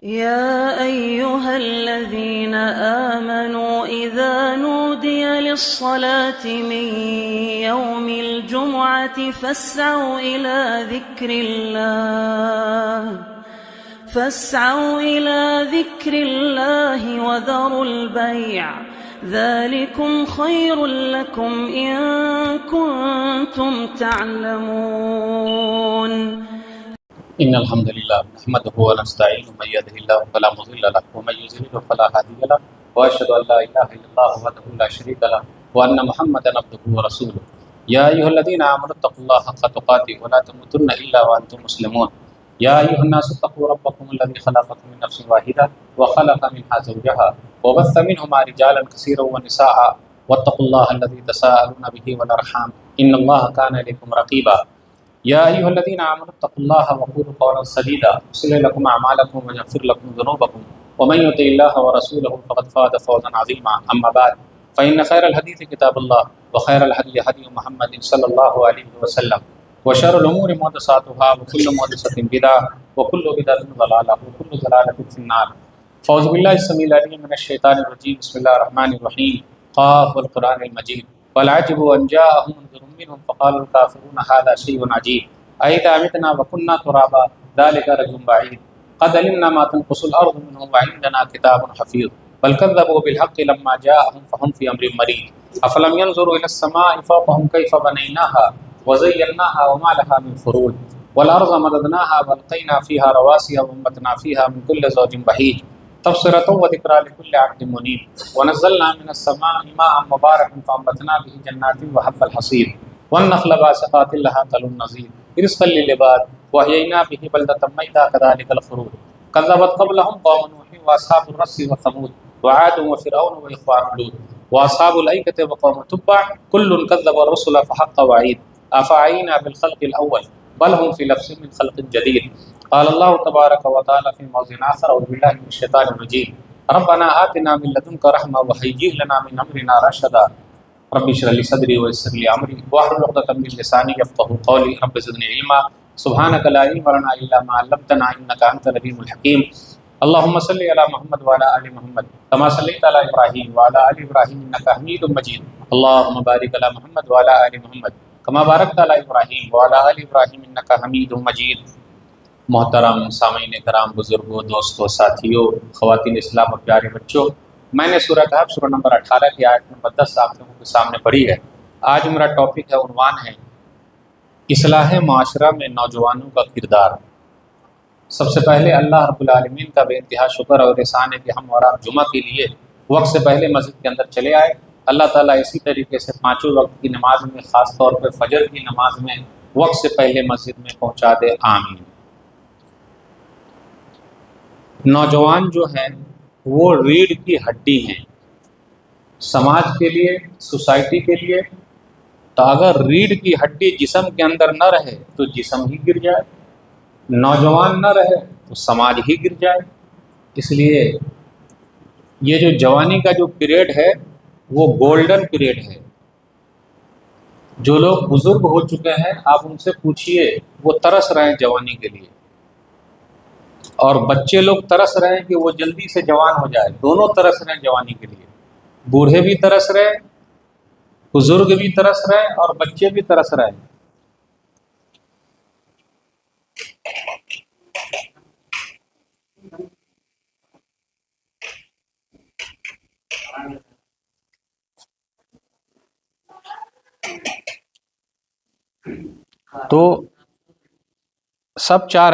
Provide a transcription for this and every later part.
يا أيها الذين آمنوا إذا نودي للصلاة من يوم الجمعة فاسعوا إلى ذكر الله وذروا البيع ذلكم خير لكم إن كنتم تعلمون. إن الحمد لله نحمده ونستعينه من يهده الله فلا مضل له ومن يضلل فلا هادي له وأشهد أن لا إله إلا الله وحده لا شريك له وأن محمدا عبده ورسوله. يا أيها الذين آمنوا اتقوا الله حق تقاته ولا تموتن إلا وأنتم مسلمون. يا أيها الناس اتقوا ربكم الذي خلقكم من نفس واحدة وخلق منها زوجها وبث منهما رجالا كثيرا ونساء واتقوا الله الذي تساءلون به والأرحام إن الله كان عليكم رقيبا. يا أيها الذين آمنوا اتقوا الله وقولوا قولا سديدا يصلح لكم أعمالكم ويغفر لكم ذنوبكم ومن يطع الله ورسوله فقد فاز فوزا عظيما. أما بعد فإن خير الحديث كتاب الله وخير الهدي هدي محمد صلى الله عليه وسلم وشر الأمور محدثاتها وكل محدثة بدعة وكل بدعة ضلالة وكل ضلالة في النار. فأعوذ بالله السميع العليم من الشيطان الرجيم. بسم الله الرحمن الرحيم. قاف والقرآن المجيد. والعجب أن جاءهم منذر منهم فقال الكافرون هذا شيء عجيب أئذا متنا وكنا ترابا ذلك رجل بعيد قد علمنا ما تنقص الأرض منهم وعندنا كتاب حفيظ بل كذبوا بالحق لما جاءهم فهم في أمر مريض أفلم ينظروا إلى السماء فوقهم كيف بنيناها وزيناها وما لها من فروج والأرض مددناها والقينا فيها رواسي وأنبتنا فيها من كل زوج بهيج تبصرة وذكرى لكل عبد منيب ونزلنا من السماء ماء مباركا فأنبتنا به جنات وحب الحصيد والنخل باسقات لها طلع نضيد رزقا للعباد وأحيينا به بلدة ميتا كذلك الخروج كذبت قبلهم قوم نوح وأصحاب الرس وثمود وعاد وفرعون وإخوان لوط وأصحاب الأيكة وقوم تبع كل كذب الرسل فحق وعيد أفعينا بالخلق الأول بل هم في لبس من خلق جديد. قال الله تبارك وتعالى في موضع آخر أعوذ بالله من الشيطان الرجيم ربنا آتنا من لدنك رحمة وهيئ لنا من أمرنا رشدا رب اشرح لي صدري ويسر لي أمري واحلل عقدة من لساني يفقهوا قولي رب زدني علما سبحانك لا علم لنا إلا ما علمتنا إنك أنت العليم الحكيم. اللهم صل على محمد وعلى آل محمد كما صليت على إبراهيم وعلى آل إبراهيم إنك حميد مجيد. اللهم بارك على محمد وعلى آل محمد كما باركت على إبراهيم وعلى آل إبراهيم إنك حميد مجيد. محترم سامعین کرام، بزرگوں، دوستوں، ساتھیوں، خواتین اسلام اور پیارے بچوں، میں نے سورہ کہف سورہ نمبر 18 کی آیت نمبر 10 آپ لوگوں کے سامنے پڑھی ہے. آج میرا ٹاپک ہے، عنوان ہے اصلاح معاشرہ میں نوجوانوں کا کردار. سب سے پہلے اللہ رب العالمین کا بے انتہا شکر اور احسان ہے کہ ہم اور آپ جمعہ کے لیے وقت سے پہلے مسجد کے اندر چلے آئے. اللہ تعالیٰ اسی طریقے سے پانچوں وقت کی نماز میں، خاص طور پہ فجر کی نماز میں وقت سے پہلے مسجد میں پہنچا دے، آمین. نوجوان جو ہیں وہ ریڑھ کی ہڈی ہیں سماج کے لیے، سوسائٹی کے لیے. تو اگر ریڑھ کی ہڈی جسم کے اندر نہ رہے تو جسم ہی گر جائے، نوجوان نہ رہے تو سماج ہی گر جائے. اس لیے یہ جو جوانی کا جو پیریڈ ہے وہ گولڈن پیریڈ ہے. جو لوگ بزرگ ہو چکے ہیں آپ ان سے پوچھئے، وہ ترس رہے ہیں جوانی کے لیے، اور بچے لوگ ترس رہے ہیں کہ وہ جلدی سے جوان ہو جائے. دونوں ترس رہے ہیں جوانی کے لیے، بوڑھے بھی ترس رہے، بزرگ بھی ترس رہے اور بچے بھی ترس رہے. تو سب چاہ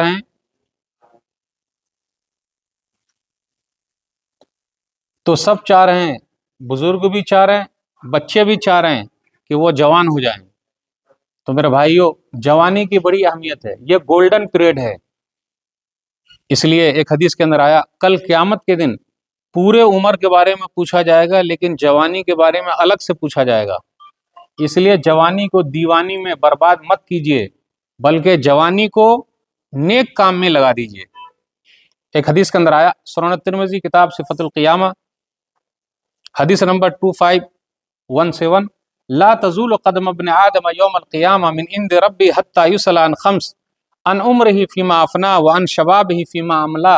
رہے ہیں بزرگ بھی چاہ رہے ہیں، بچے بھی چاہ رہے ہیں کہ وہ جوان ہو جائیں. تو میرے بھائیوں، جوانی کی بڑی اہمیت ہے، یہ گولڈن پیریڈ ہے. اس لیے ایک حدیث کے اندر آیا، کل قیامت کے دن پورے عمر کے بارے میں پوچھا جائے گا لیکن جوانی کے بارے میں الگ سے پوچھا جائے گا. اس لیے جوانی کو دیوانی میں برباد مت کیجیے، بلکہ جوانی کو نیک کام میں لگا دیجیے. ایک حدیث کے اندر آیا، سنن ترمذی کتاب صفت القیامہ، حدیث نمبر 2517، لا تزول قدم ابن آدم یوم القیامہ من عند ربی حتی یسأل عن خمس، عن عمرہ فیما افنا وعن شبابہ فیما املا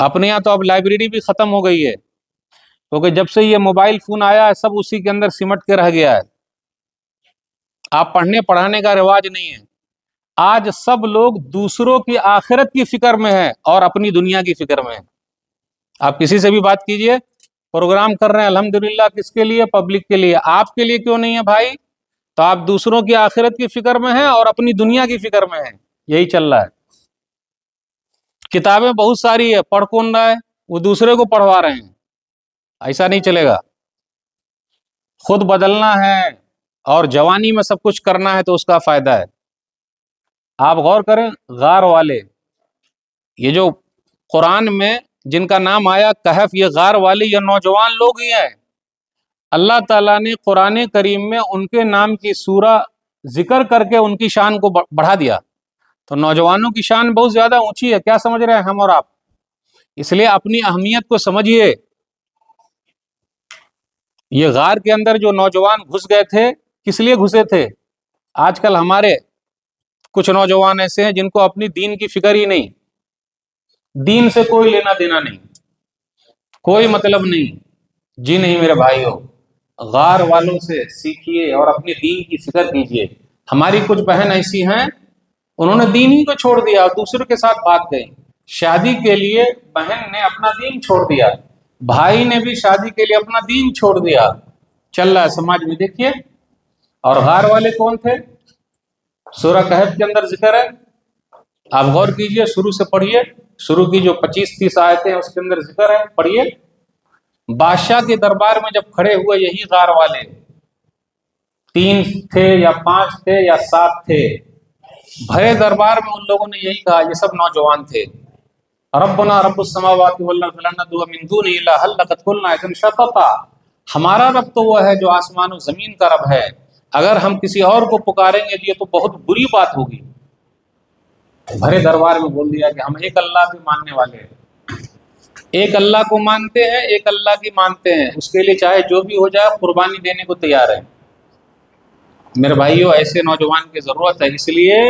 اپنے یہاں تو اب لائبریری بھی ختم ہو گئی ہے، کیونکہ جب سے یہ موبائل فون آیا ہے سب اسی کے اندر سمٹ کے رہ گیا ہے، آپ پڑھنے پڑھانے کا رواج نہیں ہے۔ آج سب لوگ دوسروں کی آخرت کی فکر میں ہیں اور اپنی دنیا کی فکر میں ہیں۔ آپ کسی سے بھی بات کیجئے، پروگرام کر رہے ہیں الحمدللہ، کس کے لیے؟ پبلک کے لیے۔ آپ کے لیے کیوں نہیں ہے بھائی؟ تو آپ دوسروں کی آخرت کی فکر میں ہیں اور اپنی دنیا کی فکر میں ہیں، یہی چل رہا ہے۔ کتابیں بہت ساری ہے، پڑھ کون رہا ہے؟ وہ دوسرے کو پڑھوا رہے ہیں، ایسا نہیں چلے گا۔ خود بدلنا ہے اور جوانی میں سب کچھ کرنا ہے تو اس کا فائدہ ہے۔ آپ غور کریں، غار والے، یہ جو قرآن میں جن کا نام آیا کہف، یہ غار والے یہ نوجوان لوگ ہی ہیں۔ اللہ تعالیٰ نے قرآن کریم میں ان کے نام کی سورہ ذکر کر کے ان کی شان کو بڑھا دیا، تو نوجوانوں کی شان بہت زیادہ اونچی ہے۔ کیا سمجھ رہے ہیں ہم اور آپ؟ اس لیے اپنی اہمیت کو سمجھیے۔ یہ غار کے اندر جو نوجوان گھس گئے تھے، کس لیے گھسے تھے؟ آج کل ہمارے کچھ نوجوان ایسے ہیں جن کو اپنی دین کی فکر ہی نہیں، دین سے کوئی لینا دینا نہیں، کوئی مطلب نہیں۔ جی نہیں میرے بھائیو، غار والوں سے سیکھیے اور اپنے دین کی فکر کیجیے۔ ہماری کچھ بہن ایسی ہیں، انہوں نے دین ہی کو چھوڑ دیا اور دوسروں کے ساتھ بھاگ گئی۔ شادی کے لیے بہن نے اپنا دین چھوڑ دیا، بھائی نے بھی شادی کے لیے اپنا دین چھوڑ دیا، چل رہا ہے سماج میں، دیکھیے۔ اور غار والے کون تھے؟ سورہ کہف کے اندر ذکر ہے، آپ غور کیجئے، شروع سے پڑھیے، شروع کی جو 25-30 آیتیں ہیں اس کے اندر ذکر ہے، پڑھیے۔ بادشاہ کے دربار میں جب کھڑے ہوئے یہی غار والے، 3 تھے یا 5 تھے یا 7 تھے، بھرے دربار میں ان لوگوں نے یہی کہا، یہ سب نوجوان تھے، ربنا رب السماوات والارض لن ندعو من دونه الا لقد قلنا اذا شططا، ہمارا رب تو وہ ہے جو آسمان و زمین کا رب ہے، اگر ہم کسی اور کو پکاریں گے یہ تو بہت بری بات ہوگی۔ بھرے دربار میں بول دیا کہ ہم ایک اللہ کے ماننے والے ہیں، ایک اللہ کو مانتے ہیں، ایک اللہ کی مانتے ہیں، اس کے لیے چاہے جو بھی ہو جائے قربانی دینے کو تیار ہے۔ میرے بھائیو، ایسے نوجوان کی ضرورت ہے، اس لیے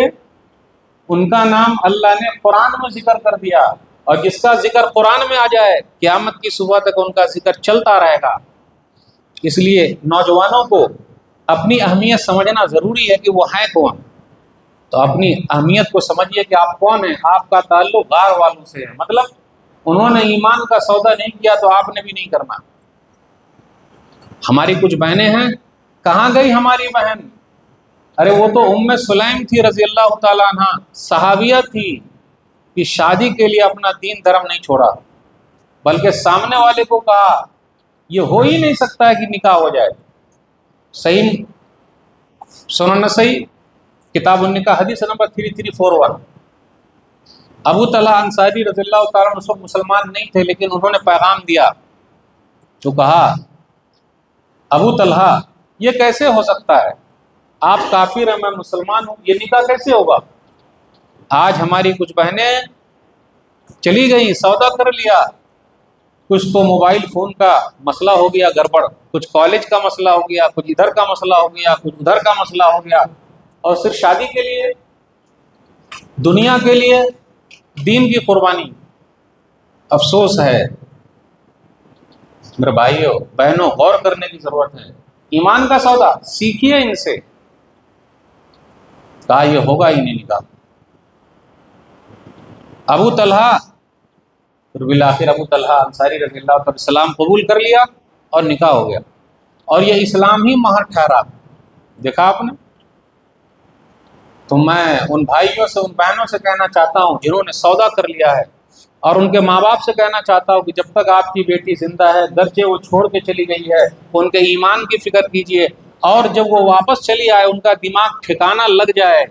ان کا نام اللہ نے قرآن میں ذکر کر دیا، اور جس کا ذکر قرآن میں آ جائے قیامت کی صبح تک ان کا ذکر چلتا رہے گا۔ اس لیے نوجوانوں کو اپنی اہمیت سمجھنا ضروری ہے کہ وہ ہیں کون۔ تو اپنی اہمیت کو سمجھیے کہ آپ کون ہیں۔ آپ کا تعلق غار والوں سے ہے، مطلب انہوں نے ایمان کا سودا نہیں کیا تو آپ نے بھی نہیں کرنا۔ ہماری کچھ بہنیں ہیں، کہاں گئی ہماری بہن؟ ارے وہ تو ام سلیم تھی رضی اللہ تعالیٰ عنہ، صحابیہ تھی، کہ شادی کے لیے اپنا دین دھرم نہیں چھوڑا، بلکہ سامنے والے کو کہا یہ ہو ہی نہیں سکتا ہے کہ نکاح ہو جائے۔ صحیح سنن نسائی کتاب النکاح حدیث نمبر 3341۔ ابو طلحہ انصاری رضی اللہ تعالیٰ عنہ مسلمان نہیں تھے، لیکن انہوں نے پیغام دیا، جو کہا ابو طلحہ یہ کیسے ہو سکتا ہے، آپ کافر ہیں میں مسلمان ہوں، یہ نکاح کیسے ہوگا؟ آج ہماری کچھ بہنیں چلی گئی، سودا کر لیا، کچھ تو موبائل فون کا مسئلہ ہو گیا گڑبڑ، کچھ کالج کا مسئلہ ہو گیا، کچھ ادھر کا مسئلہ ہو گیا، کچھ ادھر کا مسئلہ ہو گیا، اور صرف شادی کے لیے، دنیا کے لیے دین کی قربانی۔ افسوس ہے میرے بھائیوں بہنوں، غور کرنے کی ضرورت ہے۔ ایمان کا سودا سیکھیے ان سے، کہا یہ ہوگا ہی نہیں نکاح۔ ابو طلحہ پھر بالآخر ابو طلحہ انصاری رضی اللہ تعالیٰ اسلام قبول کر لیا اور نکاح ہو گیا، اور یہ اسلام ہی مہر ٹھہرا۔ دیکھا آپ نے؟ تو میں ان بھائیوں سے، ان بہنوں سے کہنا چاہتا ہوں جنہوں نے سودا کر لیا ہے، اور ان کے ماں باپ سے کہنا چاہتا ہوں کہ جب تک آپ کی بیٹی زندہ ہے، گرچہ وہ چھوڑ کے چلی گئی ہے، ان کے ایمان کی فکر کیجئے، اور جب وہ واپس چلی آئے ان کا دماغ ٹھکانہ لگ جائے۔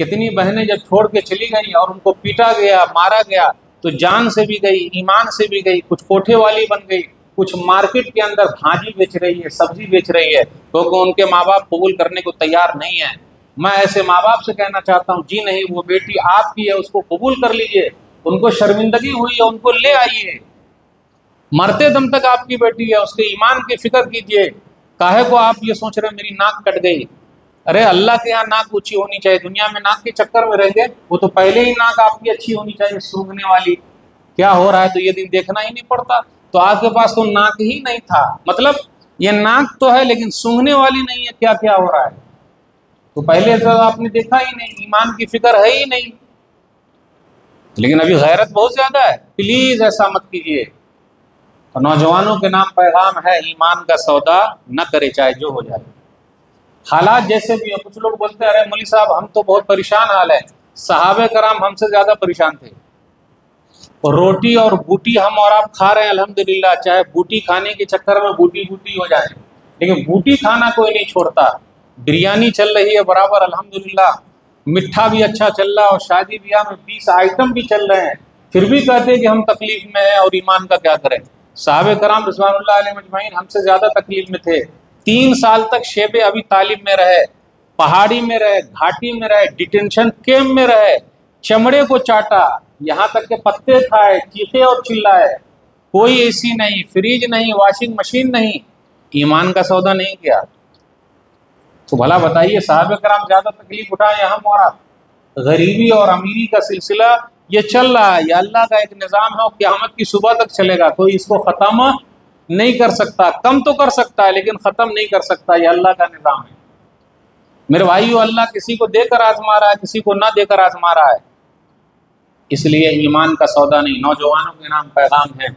کتنی بہنیں جب چھوڑ کے چلی گئی اور ان کو پیٹا گیا، مارا گیا، تو جان سے بھی گئی، ایمان سے بھی گئی، کچھ کوٹھے والی بن گئی، کچھ مارکیٹ کے اندر بھاجی بیچ رہی ہے، سبزی بیچ رہی ہے، کیونکہ ان کے ماں باپ قبول کرنے کو تیار نہیں ہیں۔ میں ایسے ماں باپ سے کہنا چاہتا ہوں، جی نہیں، وہ بیٹی آپ کی ہے، اس کو قبول کر لیجئے، ان کو شرمندگی ہوئی ہے ان کو لے آئیے، مرتے دم تک آپ کی بیٹی ہے، اس کے ایمان کی فکر کیجئے۔ کاہے کو آپ یہ سوچ رہے ہیں میری ناک کٹ گئی؟ ارے اللہ کے یہاں ناک اونچی ہونی چاہیے، دنیا میں ناک کے چکر میں رہیں گے، وہ تو پہلے ہی ناک آپ کی اچھی ہونی چاہیے، سونگھنے والی۔ کیا ہو رہا ہے تو یہ دن دیکھنا ہی نہیں پڑتا. تو آپ کے پاس تو ناک ہی نہیں تھا، مطلب یہ ناک تو ہے لیکن سونگھنے والی نہیں ہے کیا کیا ہو رہا ہے. تو پہلے تو آپ نے دیکھا ہی نہیں، ایمان کی فکر ہے ہی نہیں. لیکن ابھی غیرت بہت زیادہ ہے. پلیز ایسا مت کیجیے. اور نوجوانوں کے نام پیغام ہے، ایمان کا سودا نہ کرے چاہے جو ہو جائے. حالات جیسے بھی ہیں. کچھ لوگ بولتے ہیں ارے مولوی صاحب ہم تو بہت پریشان حال ہے. صحابہ کرام ہم سے زیادہ پریشان تھے. روٹی اور بوٹی ہم اور آپ کھا رہے ہیں الحمدللہ، چاہے بوٹی کھانے کے چکر میں بوٹی ہو جائے، لیکن بوٹی کھانا کوئی نہیں چھوڑتا. بریانی چل رہی ہے برابر الحمدللہ، میٹھا بھی اچھا چل رہا ہے، اور شادی بیاہ میں 20 آئٹم بھی چل رہے ہیں، پھر بھی کہتے ہیں کہ ہم تکلیف میں ہیں اور ایمان کا کیا کریں. صحابہ کرام رضوان اللہ علیہ مجمعین ہم سے زیادہ تکلیف میں تھے. 3 سال تک شیب ابی طالب میں رہے، پہاڑی میں رہے، گھاٹی میں رہے، ڈیٹینشن کیمپ میں رہے، چمڑے کو چاٹا، یہاں تک کہ پتے کھائے، چیخے اور چلائے. کوئی اے سی نہیں، فریج نہیں، واشنگ مشین نہیں، ایمان کا سودا نہیں کیا. تو بھلا بتائیے صحابہ کرام زیادہ تکلیف اٹھائے یا ہم اور آپ؟ غریبی اور امیری کا سلسلہ یہ چل رہا ہے، یہ اللہ کا ایک نظام ہے اور قیامت کی صبح تک چلے گا. کوئی اس کو ختم نہیں کر سکتا. کم تو کر سکتا ہے لیکن ختم نہیں کر سکتا. یہ اللہ کا نظام ہے میرے بھائیو. اللہ کسی کو دے کر آزما رہا ہے، کسی کو نہ دے کر آزما رہا ہے. اس لیے ایمان کا سودا نہیں. نوجوانوں کے نام پیغام ہے.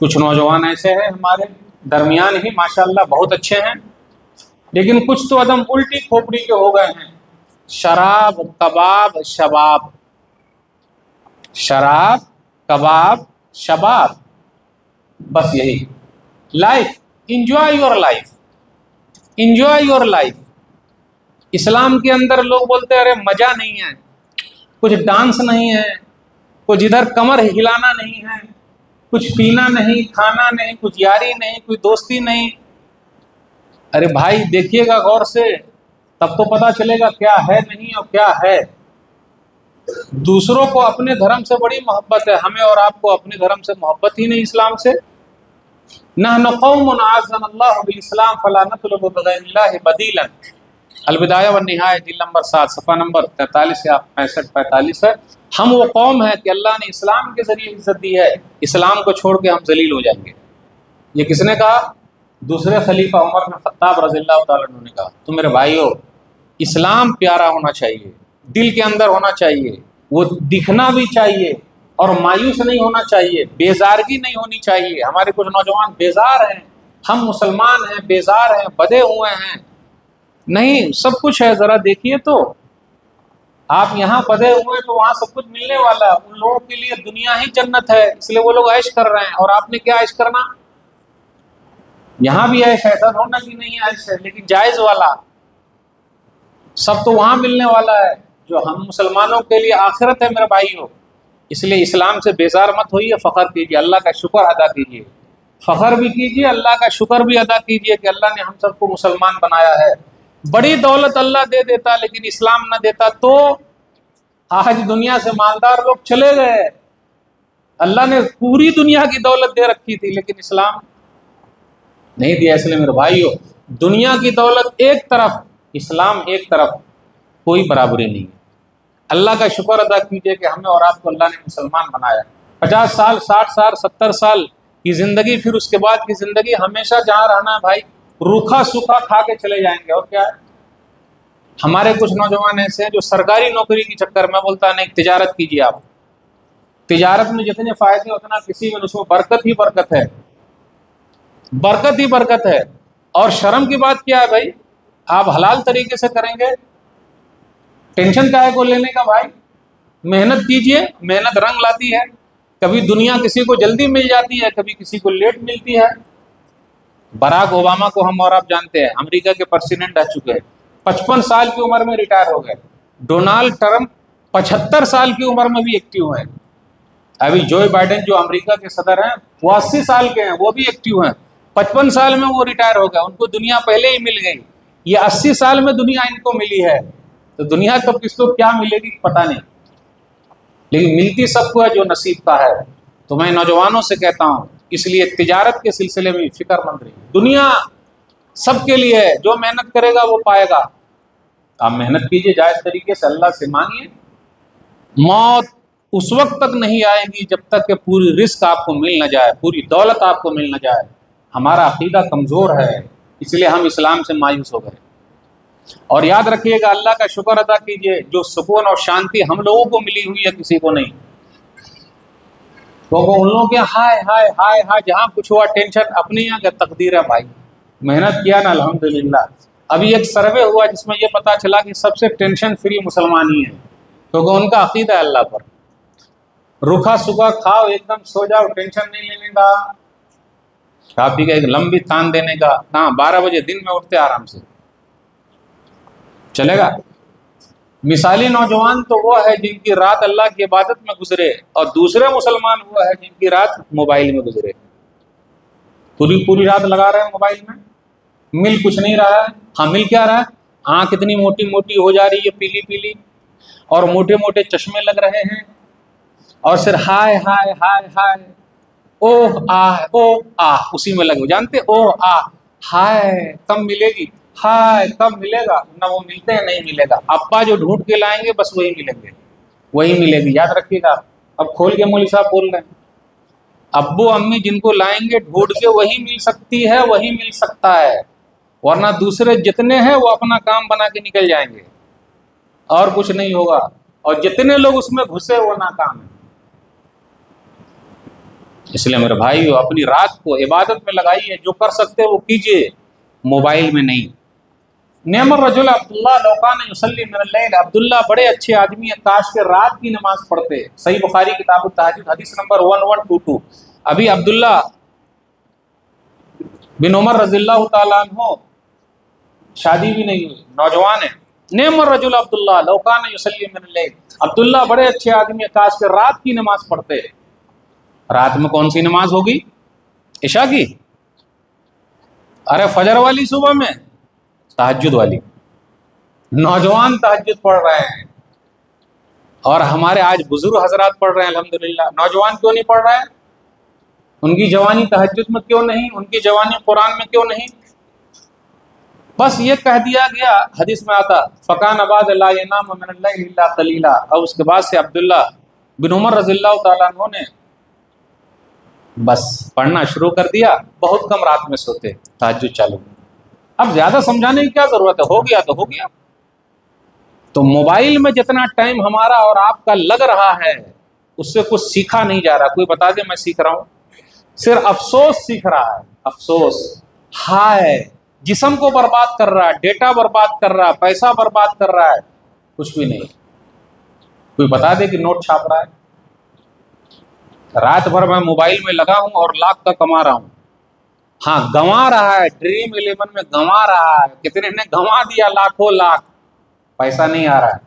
کچھ نوجوان ایسے ہیں ہمارے درمیان ہی ماشاءاللہ بہت اچھے ہیں، لیکن کچھ تو عدم الٹی کھوپڑی کے ہو گئے ہیں. شراب کباب شباب، شراب کباب شباب، بس یہی life. Enjoy your life, enjoy your life. Islam کے اندر لوگ بولتے ہیں ارے مزہ نہیں ہے، کچھ ڈانس نہیں ہے، کچھ ادھر کمر ہلانا نہیں ہے، کچھ پینا نہیں، کھانا نہیں، کچھ یاری نہیں، کوئی دوستی نہیں. ارے بھائی دیکھیے گا غور سے، تب تو پتا چلے گا کیا ہے نہیں اور کیا ہے. دوسروں کو اپنے دھرم سے بڑی محبت ہے، ہمیں اور آپ کو اپنے دھرم سے محبت ہی نہیں اسلام سے. نحن قوم اعزنا اللہ بالاسلام فلا نطلب بغیر اللہ بدیلا. البدایہ والنہایہ جلد نمبر 7 صفحہ نمبر 43 سے 65-45 ہے. ہم وہ قوم ہے کہ اللہ نے اسلام کے ذریعے عزت دی ہے، اسلام کو چھوڑ کے ہم ذلیل ہو جائیں گے. یہ کس نے کہا؟ دوسرے خلیفہ عمر بن خطاب رضی اللہ تعالیٰ عنہ نے کہا. تو میرے بھائیو، اسلام پیارا ہونا چاہیے، دل کے اندر ہونا چاہیے، وہ دکھنا بھی چاہیے، اور مایوس نہیں ہونا چاہیے، بیزارگی نہیں ہونی چاہیے. ہمارے کچھ نوجوان بیزار ہیں، ہم مسلمان ہیں، بیزار ہیں، بدے ہوئے ہیں. نہیں، سب کچھ ہے. ذرا دیکھیے تو، آپ یہاں بدے ہوئے تو وہاں سب کچھ ملنے والا ہے. ان لوگوں کے لیے دنیا ہی جنت ہے، اس لیے وہ لوگ عیش کر رہے ہیں. اور آپ نے کیا عیش کرنا؟ یہاں بھی عیش ہے، ایسا ہونا کہ نہیں عیش ہے، لیکن جائز والا. سب تو وہاں ملنے والا ہے جو ہم مسلمانوں کے لیے آخرت ہے میرے بھائیو. اس لیے اسلام سے بیزار مت ہوئیے، فخر کیجیے، اللہ کا شکر ادا کیجیے. فخر بھی کیجیے، اللہ کا شکر بھی ادا کیجیے کہ اللہ نے ہم سب کو مسلمان بنایا ہے. بڑی دولت اللہ دے دیتا لیکن اسلام نہ دیتا تو آج دنیا سے مالدار لوگ چلے گئے. اللہ نے پوری دنیا کی دولت دے رکھی تھی لیکن اسلام نہیں دیا. اس لیے میرے بھائیو، دنیا کی دولت ایک طرف، اسلام ایک طرف، کوئی برابری نہیں ہے. اللہ کا شکر ادا کیجیے کہ ہمیں اور آپ کو اللہ نے مسلمان بنایا. 50 سال، 60 سال، 70 سال کی زندگی، پھر اس کے بعد کی زندگی ہمیشہ جہاں رہنا ہے بھائی، روکھا سوکھا کھا کے چلے جائیں گے. اور کیا ہے؟ ہمارے کچھ نوجوان ایسے ہیں جو سرکاری نوکری کے چکر میں، بولتا نہیں تجارت کیجیے. آپ تجارت میں جتنے فائدے اتنا کسی میں، اس میں برکت ہی برکت ہے، برکت ہی برکت ہے. اور شرم کی بات کیا ہے بھائی؟ آپ حلال طریقے سے کریں گے، ٹینشن کا ہے کو لینے کا بھائی. محنت کیجئے، محنت رنگ لاتی ہے. کبھی دنیا کسی کو جلدی مل جاتی ہے، کبھی کسی کو لیٹ ملتی ہے. براک اوباما کو ہم اور آپ جانتے ہیں، امریکہ کے پریزیڈنٹ رہ چکے ہیں، 55 سال کی عمر میں ریٹائر ہو گئے. ڈونالڈ ٹرمپ 75 سال کی عمر میں بھی ایکٹیو ہیں. ابھی جو بائیڈن جو امریکہ کے صدر ہیں وہ 80 سال کے ہیں، وہ بھی ایکٹیو ہیں. 55 سال میں وہ ریٹائر ہو گئے، ان کو دنیا پہلے ہی مل گئی. یہ 80 سال میں دنیا ان کو ملی ہے، تو دنیا تو کس کو کیا ملے گی پتہ نہیں، لیکن ملتی سب کو ہے جو نصیب کا ہے. تو میں نوجوانوں سے کہتا ہوں، اس لیے تجارت کے سلسلے میں فکر مند رہیے. دنیا سب کے لیے ہے، جو محنت کرے گا وہ پائے گا. آپ محنت کیجئے جائز طریقے سے، اللہ سے مانگیے. موت اس وقت تک نہیں آئے گی جب تک کہ پوری رزق آپ کو مل نہ جائے، پوری دولت آپ کو مل نہ جائے۔ ہمارا عقیدہ کمزور ہے، اس لیے ہم اسلام سے مایوس ہو گئے۔ اور یاد رکھیے گا، اللہ کا شکر ادا کیجئے، جو سکون اور شانتی ہم لوگوں کو ملی ہوئی ہے کسی کو نہیں۔ تو ان لوگوں کے ہائے ہائے ہائے ہائے، جہاں کچھ ہوا ٹینشن، اپنے یہاں کا تقدیر ہے بھائی، محنت کیا نا الحمدللہ۔ ابھی ایک سروے ہوا جس میں یہ پتا چلا کہ سب سے ٹینشن فری مسلمان ہی ہے، کیونکہ ان کا عقیدہ ہے اللہ پر۔ روکھا سکھا کھاؤ، ایک دم سو جاؤ، ٹینشن نہیں لینے کا، کھا پی کا ایک لمبی تان دینے کا۔ کہاں 12 بجے دن میں اٹھتے آرام سے، چلے گا؟ مثالی نوجوان تو وہ ہے جن کی رات اللہ کی عبادت میں گزرے، اور دوسرے مسلمان وہ ہے جن کی رات موبائل میں گزرے۔ پوری رات لگا رہے ہیں موبائل میں، مل کچھ نہیں رہا ہے۔ ہاں مل کیا رہا ہے؟ آنکھ اتنی موٹی موٹی ہو جا رہی ہے، پیلی پیلی، اور موٹے موٹے چشمے لگ رہے ہیں، اور صرف ہائے ہائے ہائے ہائے، اوہ آہ اوہ آہ، اسی میں لگے۔ جانتے اوہ آہ ہائے کب ملے گی، ہائے کب ملے گا؟ نہ وہ ملتے ہیں نہیں ملے گا۔ ابا جو ڈھونڈ کے لائیں گے بس وہی ملیں گے، وہی ملے گی، یاد رکھیے گا۔ اب کھول کے مولوی صاحب بول رہے ہیں، ابو امی جن کو لائیں گے ڈھونڈ کے وہی مل سکتی ہے، وہی مل سکتا ہے، ورنہ دوسرے جتنے ہیں وہ اپنا کام بنا کے نکل جائیں گے اور کچھ نہیں ہوگا، اور جتنے لوگ اس میں گھسے وہ ناکام ہیں۔ اس لیے میرے بھائیو، اپنی رات کو عبادت میں لگائیے، جو کر سکتے وہ کیجئے، موبائل میں نہیں۔ نعم الرجل عبداللہ لو کان یصلی من اللیل، عبداللہ بڑے اچھے آدمی ہیں، کاش کے رات کی نماز پڑھتے۔ صحیح بخاری کتاب التہجد حدیث نمبر 1122۔ ابھی عبداللہ بن عمر رضی اللہ تعالیٰ عنہ شادی بھی نہیں ہوئی، نوجوان ہیں۔ نعم الرجل عبداللہ لو کان یصلی من اللیل، عبداللہ بڑے اچھے آدمی ہیں، کاش کے رات کی نماز پڑھتے۔ رات میں کون سی نماز ہوگی؟ عشاء کی؟ ارے فجر والی، صبح میں تہجد والی۔ نوجوان تہجد پڑھ رہے ہیں، اور ہمارے آج بزرگ حضرات پڑھ رہے ہیں الحمدللہ۔ نوجوان کیوں نہیں پڑھ رہے ہیں؟ ان کی جوانی تہجد میں کیوں نہیں؟ ان کی جوانی قرآن میں کیوں نہیں؟ بس یہ کہہ دیا گیا، حدیث میں آتا فکان بعد لا ینام من اللیل الا قلیلا، اور اس کے بعد سے عبداللہ بن عمر رضی اللہ تعالیٰ عنہ نے بس پڑھنا شروع کر دیا، بہت کم رات میں سوتے، تہجد چالو۔ اب زیادہ سمجھانے کی کیا ضرورت ہے، ہو گیا تو ہو گیا۔ تو موبائل میں جتنا ٹائم ہمارا اور آپ کا لگ رہا ہے، اس سے کچھ سیکھا نہیں جا رہا۔ کوئی بتا دے میں سیکھ رہا ہوں، صرف افسوس سیکھ رہا ہے، افسوس۔ ہائے جسم کو برباد کر رہا ہے، ڈیٹا برباد کر رہا ہے، پیسہ برباد کر رہا ہے، کچھ بھی نہیں۔ کوئی بتا دے کہ نوٹ چھاپ رہا ہے۔ رات بھر میں موبائل میں لگا ہوں اور لاکھ کا کما رہا ہوں۔ ہاں گنوا رہا ہے، ڈریم 11 میں گنوا رہا ہے، کتنے نے گنوا دیا، لاکھوں لاکھ، پیسہ نہیں آ رہا ہے۔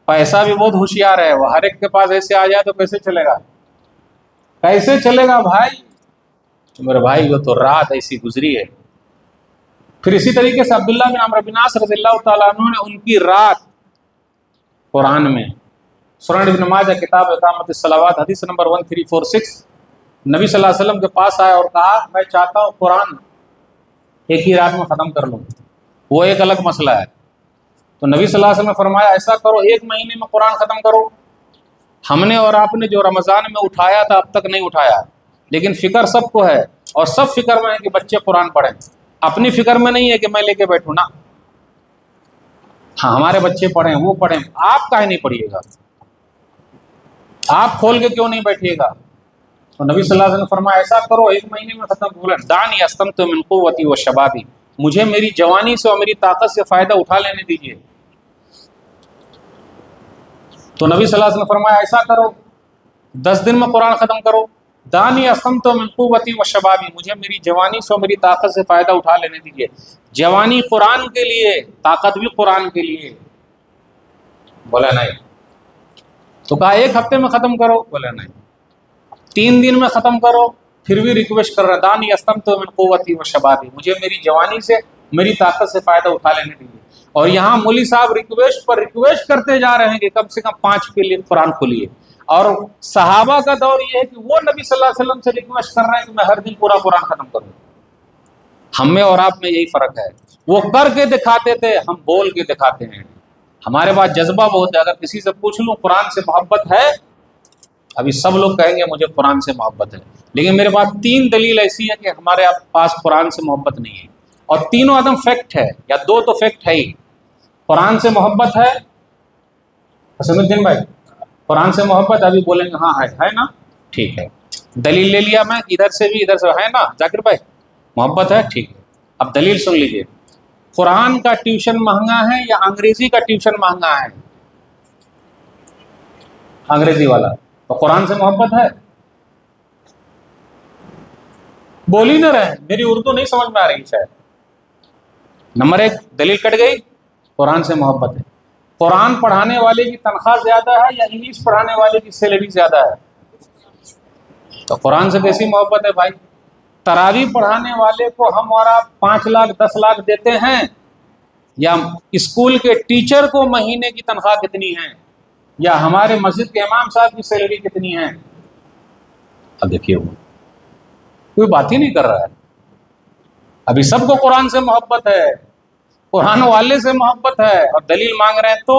پیسہ بھی بہت ہوشیار ہے، وہ ہر ایک کے پاس ایسے آ جائے تو کیسے چلے گا، کیسے چلے گا بھائی؟ تو میرے بھائی وہ تو رات ایسی گزری ہے۔ پھر اسی طریقے سے عبداللہ بن عمرو بن عاص رضی اللہ تعالیٰ عنہ نے ان کی رات قرآن میں، سنن ابن ماجہ کتاب اقامت الصلوات حدیث نمبر 1346، نبی صلی اللہ علیہ وسلم کے پاس آیا اور کہا میں چاہتا ہوں قرآن ایک ہی رات میں ختم کر لوں، وہ ایک الگ مسئلہ ہے۔ تو نبی صلی اللہ علیہ وسلم نے فرمایا ایسا کرو 1 مہینے میں قرآن ختم کرو۔ ہم نے اور آپ نے جو رمضان میں اٹھایا تھا اب تک نہیں اٹھایا، لیکن فکر سب کو ہے، اور سب فکر میں ہے کہ بچے قرآن پڑھیں، اپنی فکر میں نہیں ہے کہ میں لے کے بیٹھوں نا۔ ہاں ہمارے بچے پڑھیں، وہ پڑھیں، آپ کاہے نہیں پڑھیے گا؟ آپ کھول کے کیوں نہیں بیٹھیے گا؟ تو نبی صلی اللہ علیہ وسلم نے فرمایا ایسا کرو 1 مہینے میں ختم کرو۔ دانی استمت من قوتی و شبابی، مجھے میری جوانی سے اور میری طاقت سے فائدہ اٹھا لینے دیجیے۔ تو نبی صلی اللہ علیہ وسلم نے فرمایا ایسا کرو 10 دن میں قرآن ختم کرو۔ دانی استمت من قوتی و شبابی، مجھے میری جوانی سے اور میری طاقت سے فائدہ اٹھا لینے دیجیے۔ جوانی قرآن کے لیے، طاقت بھی قرآن کے لیے۔ بولا نہیں۔ تو کہا 1 ہفتے میں ختم کرو، بولا نہیں۔ 3 دن میں ختم کرو، پھر بھی ریکویسٹ کر رہا دانی استمت من قوتی و شبابی، مجھے میری جوانی سے میری طاقت سے فائدہ اٹھا لینے دیجیے۔ اور یہاں مولوی صاحب ریکویسٹ پر ریکویسٹ کرتے جا رہے ہیں کہ کم سے کم 5 کے لیے قرآن کھولیے، اور صحابہ کا دور یہ ہے کہ وہ نبی صلی اللہ علیہ وسلم سے ریکویسٹ کر رہے ہیں کہ میں ہر دن پورا قرآن ختم کروں۔ ہم میں اور آپ میں یہی فرق ہے، وہ کر کے دکھاتے تھے، ہم بول کے دکھاتے ہیں۔ ہمارے پاس جذبہ بہت ہے، اگر کسی سے پوچھ لوں قرآن سے محبت ہے ابھی سب لوگ کہیں گے مجھے قرآن سے محبت ہے، لیکن میرے پاس 3 دلیل ایسی ہے کہ ہمارے پاس قرآن سے محبت نہیں ہے، اور تینوں عدم فیکٹ ہے، یا 2 تو فیکٹ ہے ہی۔ قرآن سے محبت ہے حسن الدین بھائی، قرآن سے محبت ابھی بولیں گے ہاں ہے نا، ٹھیک ہے، دلیل لے لیا میں، ادھر سے بھی ادھر سے ہے نا ذاکر بھائی، محبت ہے، ٹھیک ہے۔ اب دلیل سن لیجئے، قرآن کا ٹیوشن مہنگا ہے یا انگریزی کا ٹیوشن مہنگا ہے؟ انگریزی والا، تو قرآن سے محبت ہے؟ بول ہی نہ رہے، میری اردو نہیں سمجھ میں آ رہی شاید۔ نمبر 1 دلیل کٹ گئی، قرآن سے محبت ہے۔ قرآن پڑھانے والے کی تنخواہ زیادہ ہے یا انگلش پڑھانے والے کی سیلری زیادہ ہے؟ تو قرآن سے کیسی محبت ہے بھائی؟ تراویح پڑھانے والے کو ہم اور آپ 5 لاکھ 10 لاکھ دیتے ہیں، یا اسکول کے ٹیچر کو مہینے کی تنخواہ کتنی ہے، یا ہمارے مسجد کے امام صاحب کی سیلری کتنی ہے؟ اب دیکھیے وہ کوئی بات ہی نہیں کر رہا ہے۔ ابھی سب کو قرآن سے محبت ہے، قرآن والے سے محبت ہے، اور دلیل مانگ رہے ہیں۔ تو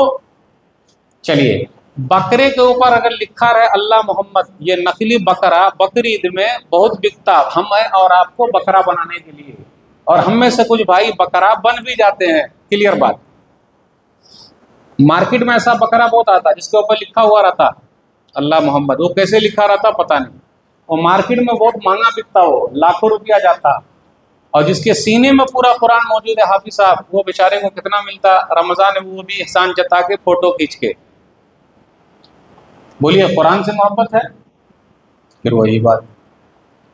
چلیے، بکرے کے اوپر اگر لکھا رہے اللہ محمد، یہ نقلی بکرا بقرعید میں بہت بکتا، ہم ہیں اور آپ کو بکرا بنانے کے لیے، اور ہم میں سے کچھ بھائی بکرا بن بھی جاتے ہیں، کلیئر بات۔ مارکیٹ میں ایسا بکرا بہت آتا جس کے اوپر لکھا ہوا رہتا اللہ محمد، وہ کیسے لکھا رہتا پتہ نہیں، اور مارکیٹ میں بہت مہنگا بکتا، وہ لاکھوں روپیہ جاتا، اور جس کے سینے میں پورا قرآن موجود ہے حافظ صاحب، وہ بیچارے کو کتنا ملتا رمضان میں، وہ بھی احسان جتا کے فوٹو کھینچ کے۔ بولیے قرآن سے محبت ہے؟ پھر وہی بات،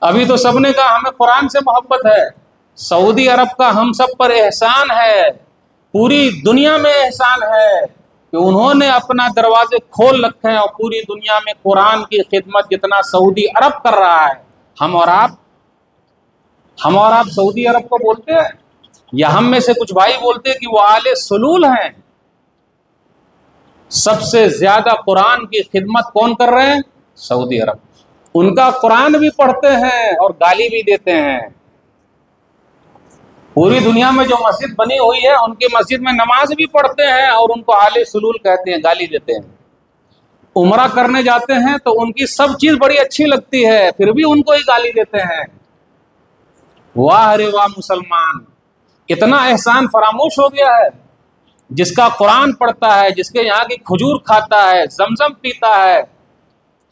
ابھی تو سب نے کہا ہمیں قرآن سے محبت ہے۔ سعودی عرب کا ہم سب پر احسان ہے، پوری دنیا میں احسان ہے کہ انہوں نے اپنا دروازے کھول رکھے ہیں، اور پوری دنیا میں قرآن کی خدمت جتنا سعودی عرب کر رہا ہے، ہم اور آپ سعودی عرب کو بولتے ہیں، یا ہم میں سے کچھ بھائی بولتے ہیں کہ وہ آل سلول ہیں۔ سب سے زیادہ قرآن کی خدمت کون کر رہے ہیں؟ سعودی عرب۔ ان کا قرآن بھی پڑھتے ہیں اور گالی بھی دیتے ہیں۔ پوری دنیا میں جو مسجد بنی ہوئی ہے، ان کی مسجد میں نماز بھی پڑھتے ہیں، اور ان کو آل سلول کہتے ہیں، گالی دیتے ہیں۔ عمرہ کرنے جاتے ہیں تو ان کی سب چیز بڑی اچھی لگتی ہے، پھر بھی ان کو ہی گالی دیتے ہیں۔ واہ رے واہ مسلمان، اتنا احسان فراموش ہو گیا ہے۔ جس کا قرآن پڑھتا ہے، جس کے یہاں کی کھجور کھاتا ہے، زمزم پیتا ہے،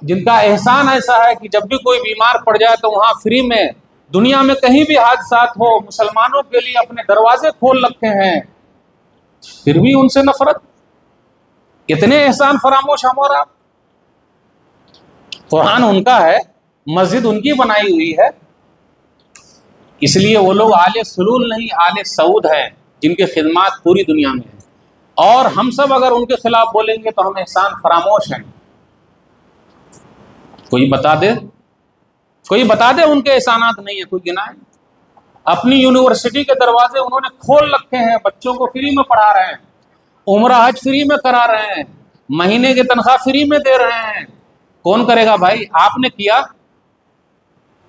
جن کا احسان ایسا ہے کہ جب بھی کوئی بیمار پڑ جائے تو وہاں فری میں، دنیا میں کہیں بھی حادثات ہو، مسلمانوں کے لیے اپنے دروازے کھول رکھے ہیں، پھر بھی ان سے نفرت۔ اتنے احسان فراموش ہم اور آپ۔ قرآن ان کا ہے، مسجد ان کی بنائی ہوئی ہے، اس لیے وہ لوگ آل سلول نہیں، آل سعود ہیں، جن کی خدمات پوری دنیا میں ہیں۔ اور ہم سب اگر ان کے خلاف بولیں گے تو ہم احسان فراموش ہیں۔ کوئی بتا دے ان کے احسانات نہیں ہیں، کوئی گنائے؟ اپنی یونیورسٹی کے دروازے انہوں نے کھول رکھے ہیں، بچوں کو فری میں پڑھا رہے ہیں، عمرہ حج فری میں کرا رہے ہیں، مہینے کی تنخواہ فری میں دے رہے ہیں۔ کون کرے گا بھائی؟ آپ نے کیا؟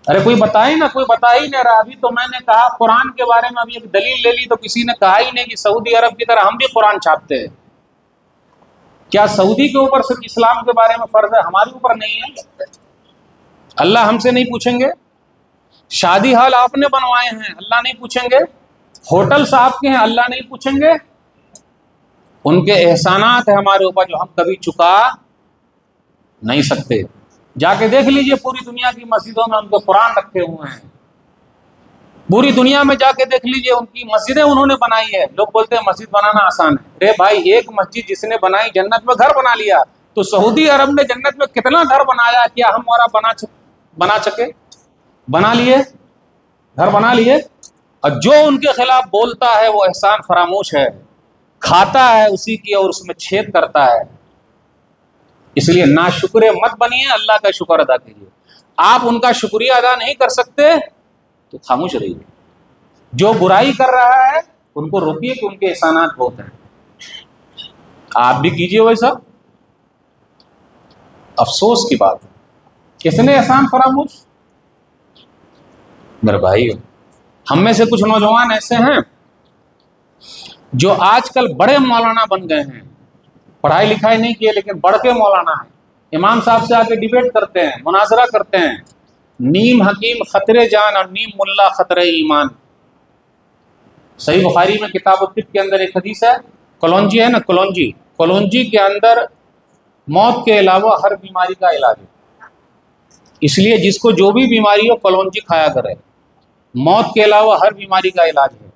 ارے کوئی بتا ہی نہیں رہا۔ ابھی تو میں نے کہا قرآن کے بارے میں ابھی ایک دلیل لے لی تو کسی نے کہا ہی نہیں کہ سعودی عرب کی طرح ہم بھی قرآن چھاپتے ہیں۔ کیا سعودی کے اوپر صرف اسلام کے بارے میں فرض ہے، ہمارے اوپر نہیں ہے؟ اللہ ہم سے نہیں پوچھیں گے؟ شادی ہال آپ نے بنوائے ہیں، اللہ نہیں پوچھیں گے؟ ہوٹل آپ کے ہیں، اللہ نہیں پوچھیں گے؟ ان کے احسانات ہیں ہمارے اوپر جو ہم کبھی چکا نہیں سکتے۔ جا کے دیکھ لیجئے پوری دنیا کی مسجدوں میں ان کے قرآن رکھے ہوئے ہیں، پوری دنیا میں جا کے دیکھ لیجئے ان کی مسجدیں انہوں نے بنائی ہے۔ لوگ بولتے ہیں مسجد بنانا آسان ہے، رے بھائی ایک مسجد جس نے بنائی جنت میں گھر بنا لیا، تو سعودی عرب نے جنت میں کتنا گھر بنایا، کیا ہم اور بنا لیے گھر بنا لیے؟ اور جو ان کے خلاف بولتا ہے وہ احسان فراموش ہے، کھاتا ہے اسی کی اور اس میں چھید کرتا ہے۔ اس لیے ناشکرے مت بنیے، اللہ کا شکر ادا کیجیے۔ آپ ان کا شکریہ ادا نہیں کر سکتے تو خاموش رہیے۔ جو برائی کر رہا ہے ان کو روکیے کہ ان کے احسانات بہت ہیں، آپ بھی کیجیے ویسا۔ افسوس کی بات ہے، کتنے احسان فراموش میرے بھائی۔ ہم میں سے کچھ نوجوان ایسے ہیں جو آج کل بڑے مولانا بن گئے ہیں، پڑھائی لکھائی نہیں کیے لیکن بڑھ کے مولانا ہیں۔ امام صاحب سے آ کے ڈیبیٹ کرتے ہیں، مناظرہ کرتے ہیں، نیم حکیم خطرے جان اور نیم ملا خطرے ایمان۔ صحیح بخاری میں کتاب الطب کے اندر ایک حدیث ہے، کلونجی ہے نا، کلونجی کے اندر موت کے علاوہ ہر بیماری کا علاج ہے، اس لیے جس کو جو بھی بیماری ہو کلونجی کھایا کرے، موت کے علاوہ ہر بیماری کا علاج ہے،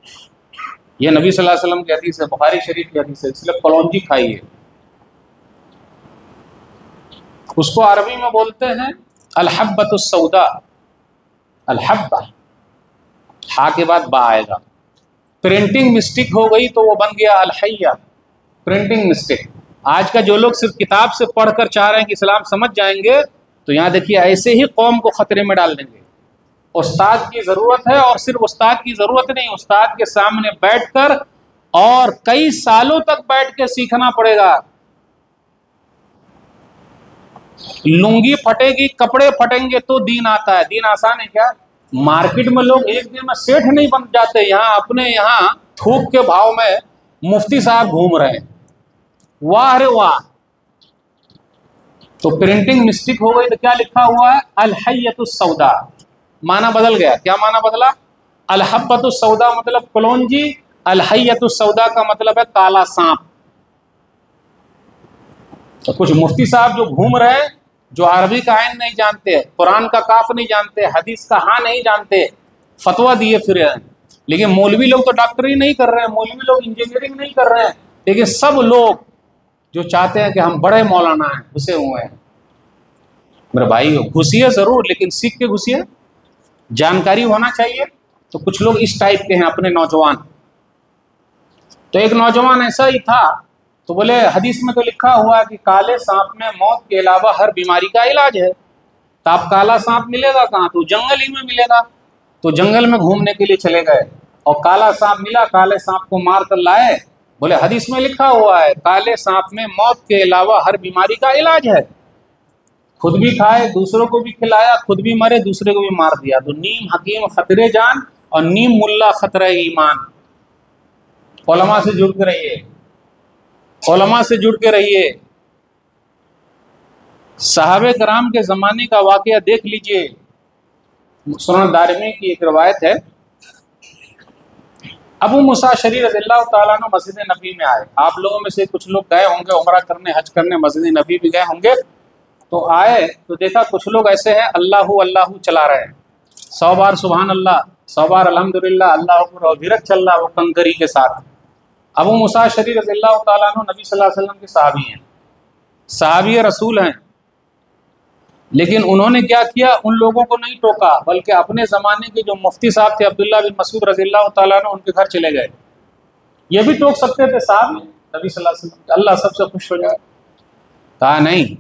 یہ نبی صلی اللہ علیہ وسلم کی حدیث ہے، بخاری شریف کی حدیث ہے، اس لیے کلونجی کھائیے۔ اس کو عربی میں بولتے ہیں الحبۃ السوداء، الحبہ، ہا کے بعد با آئے گا، پرنٹنگ مسٹیک ہو گئی تو وہ بن گیا الحیہ، پرنٹنگ مسٹیک۔ آج کا جو لوگ صرف کتاب سے پڑھ کر چاہ رہے ہیں کہ اسلام سمجھ جائیں گے، تو یہاں دیکھیے ایسے ہی قوم کو خطرے میں ڈال دیں گے۔ استاد کی ضرورت ہے، اور صرف استاد کی ضرورت نہیں، استاد کے سامنے بیٹھ کر اور کئی سالوں تک بیٹھ کے سیکھنا پڑے گا۔ لنگی پھٹے گی، کپڑے پھٹیں گے تو دین آتا ہے۔ دین آسان ہے کیا؟ مارکیٹ میں لوگ ایک دن میں سیٹھ نہیں بن جاتے، یہاں اپنے یہاں تھوک کے بھاؤ میں مفتی صاحب گھوم رہے ہیں، واہ رے واہ۔ تو پرنٹنگ مسٹیک ہو گئی تو کیا لکھا ہوا ہے؟ الحیۃ السوداء، معنی بدل گیا۔ کیا معنی بدلا؟ الحبۃ السوداء مطلب کلونجی، الحیۃ السوداء کا مطلب ہے کالا سانپ۔ تو کچھ مفتی صاحب جو گھوم رہے ہیں، جو عربی کا عین نہیں جانتے، قرآن کا کاف نہیں جانتے، حدیث کا ہاں نہیں جانتے، فتویٰ دیے پھر ہیں۔ لیکن مولوی لوگ تو ڈاکٹری نہیں کر رہے ہیں، مولوی لوگ انجینئرنگ نہیں کر رہے ہیں، لیکن سب لوگ جو چاہتے ہیں کہ ہم بڑے مولانا ہیں گھسے ہوئے ہیں۔ میرے بھائی گھسیے ضرور، لیکن سیکھ کے گھسیے، جانکاری ہونا چاہیے۔ تو کچھ لوگ اس ٹائپ کے ہیں اپنے نوجوان۔ تو ایک نوجوان ایسا ہی تھا، تو بولے حدیث میں تو لکھا ہوا ہے کہ کالے سانپ میں موت کے علاوہ ہر بیماری کا علاج ہے، تو آپ کالا سانپ ملے گا کہاں؟ تو جنگل ہی میں ملے گا۔ تو جنگل میں گھومنے کے لیے چلے گئے، اور کالا سانپ ملا، کالے سانپ کو مار کر لائے۔ بولے حدیث میں لکھا ہوا ہے کالے سانپ میں موت کے علاوہ ہر بیماری کا علاج ہے۔ خود بھی کھائے، دوسروں کو بھی کھلایا، خود بھی مرے، دوسرے کو بھی مار دیا۔ تو نیم حکیم خطرے جان اور نیم ملا خطرہ ایمان۔ علماء سے جڑ کے رہیے، علماء سے جڑ کے رہیے۔ صحابہ کرام کے زمانے کا واقعہ دیکھ لیجئے۔ سنن دارمی کی ایک روایت ہے، ابو موسیٰ اشعری رضی اللہ تعالیٰ عنہ مسجد نبی میں آئے۔ آپ لوگوں میں سے کچھ لوگ گئے ہوں گے عمرہ کرنے، حج کرنے، مسجد نبی بھی گئے ہوں گے۔ تو آئے تو دیکھا کچھ لوگ ایسے ہیں اللہ اللہ چلا رہے ہیں، 100 بار سبحان اللہ، 100 بار الحمدللہ، اللہ اکبر، اور دھیرج چل رہا ہے وہ کنکری کے ساتھ۔ ابو موسیٰ اشعری رضی اللہ تعالیٰ عنہ نبی صلی اللہ علیہ وسلم کے صحابی ہیں، صحابی رسول ہیں، لیکن انہوں نے کیا کیا؟ ان لوگوں کو نہیں ٹوکا، بلکہ اپنے زمانے کے جو مفتی صاحب تھے عبداللہ بن مسعود رضی اللہ تعالیٰ عنہ، ان کے گھر چلے گئے۔ یہ بھی ٹوک سکتے تھے صاحب نبی صلی اللہ علیہ وسلم، اللہ سب سے خوش ہو جائے۔ کہا نہیں،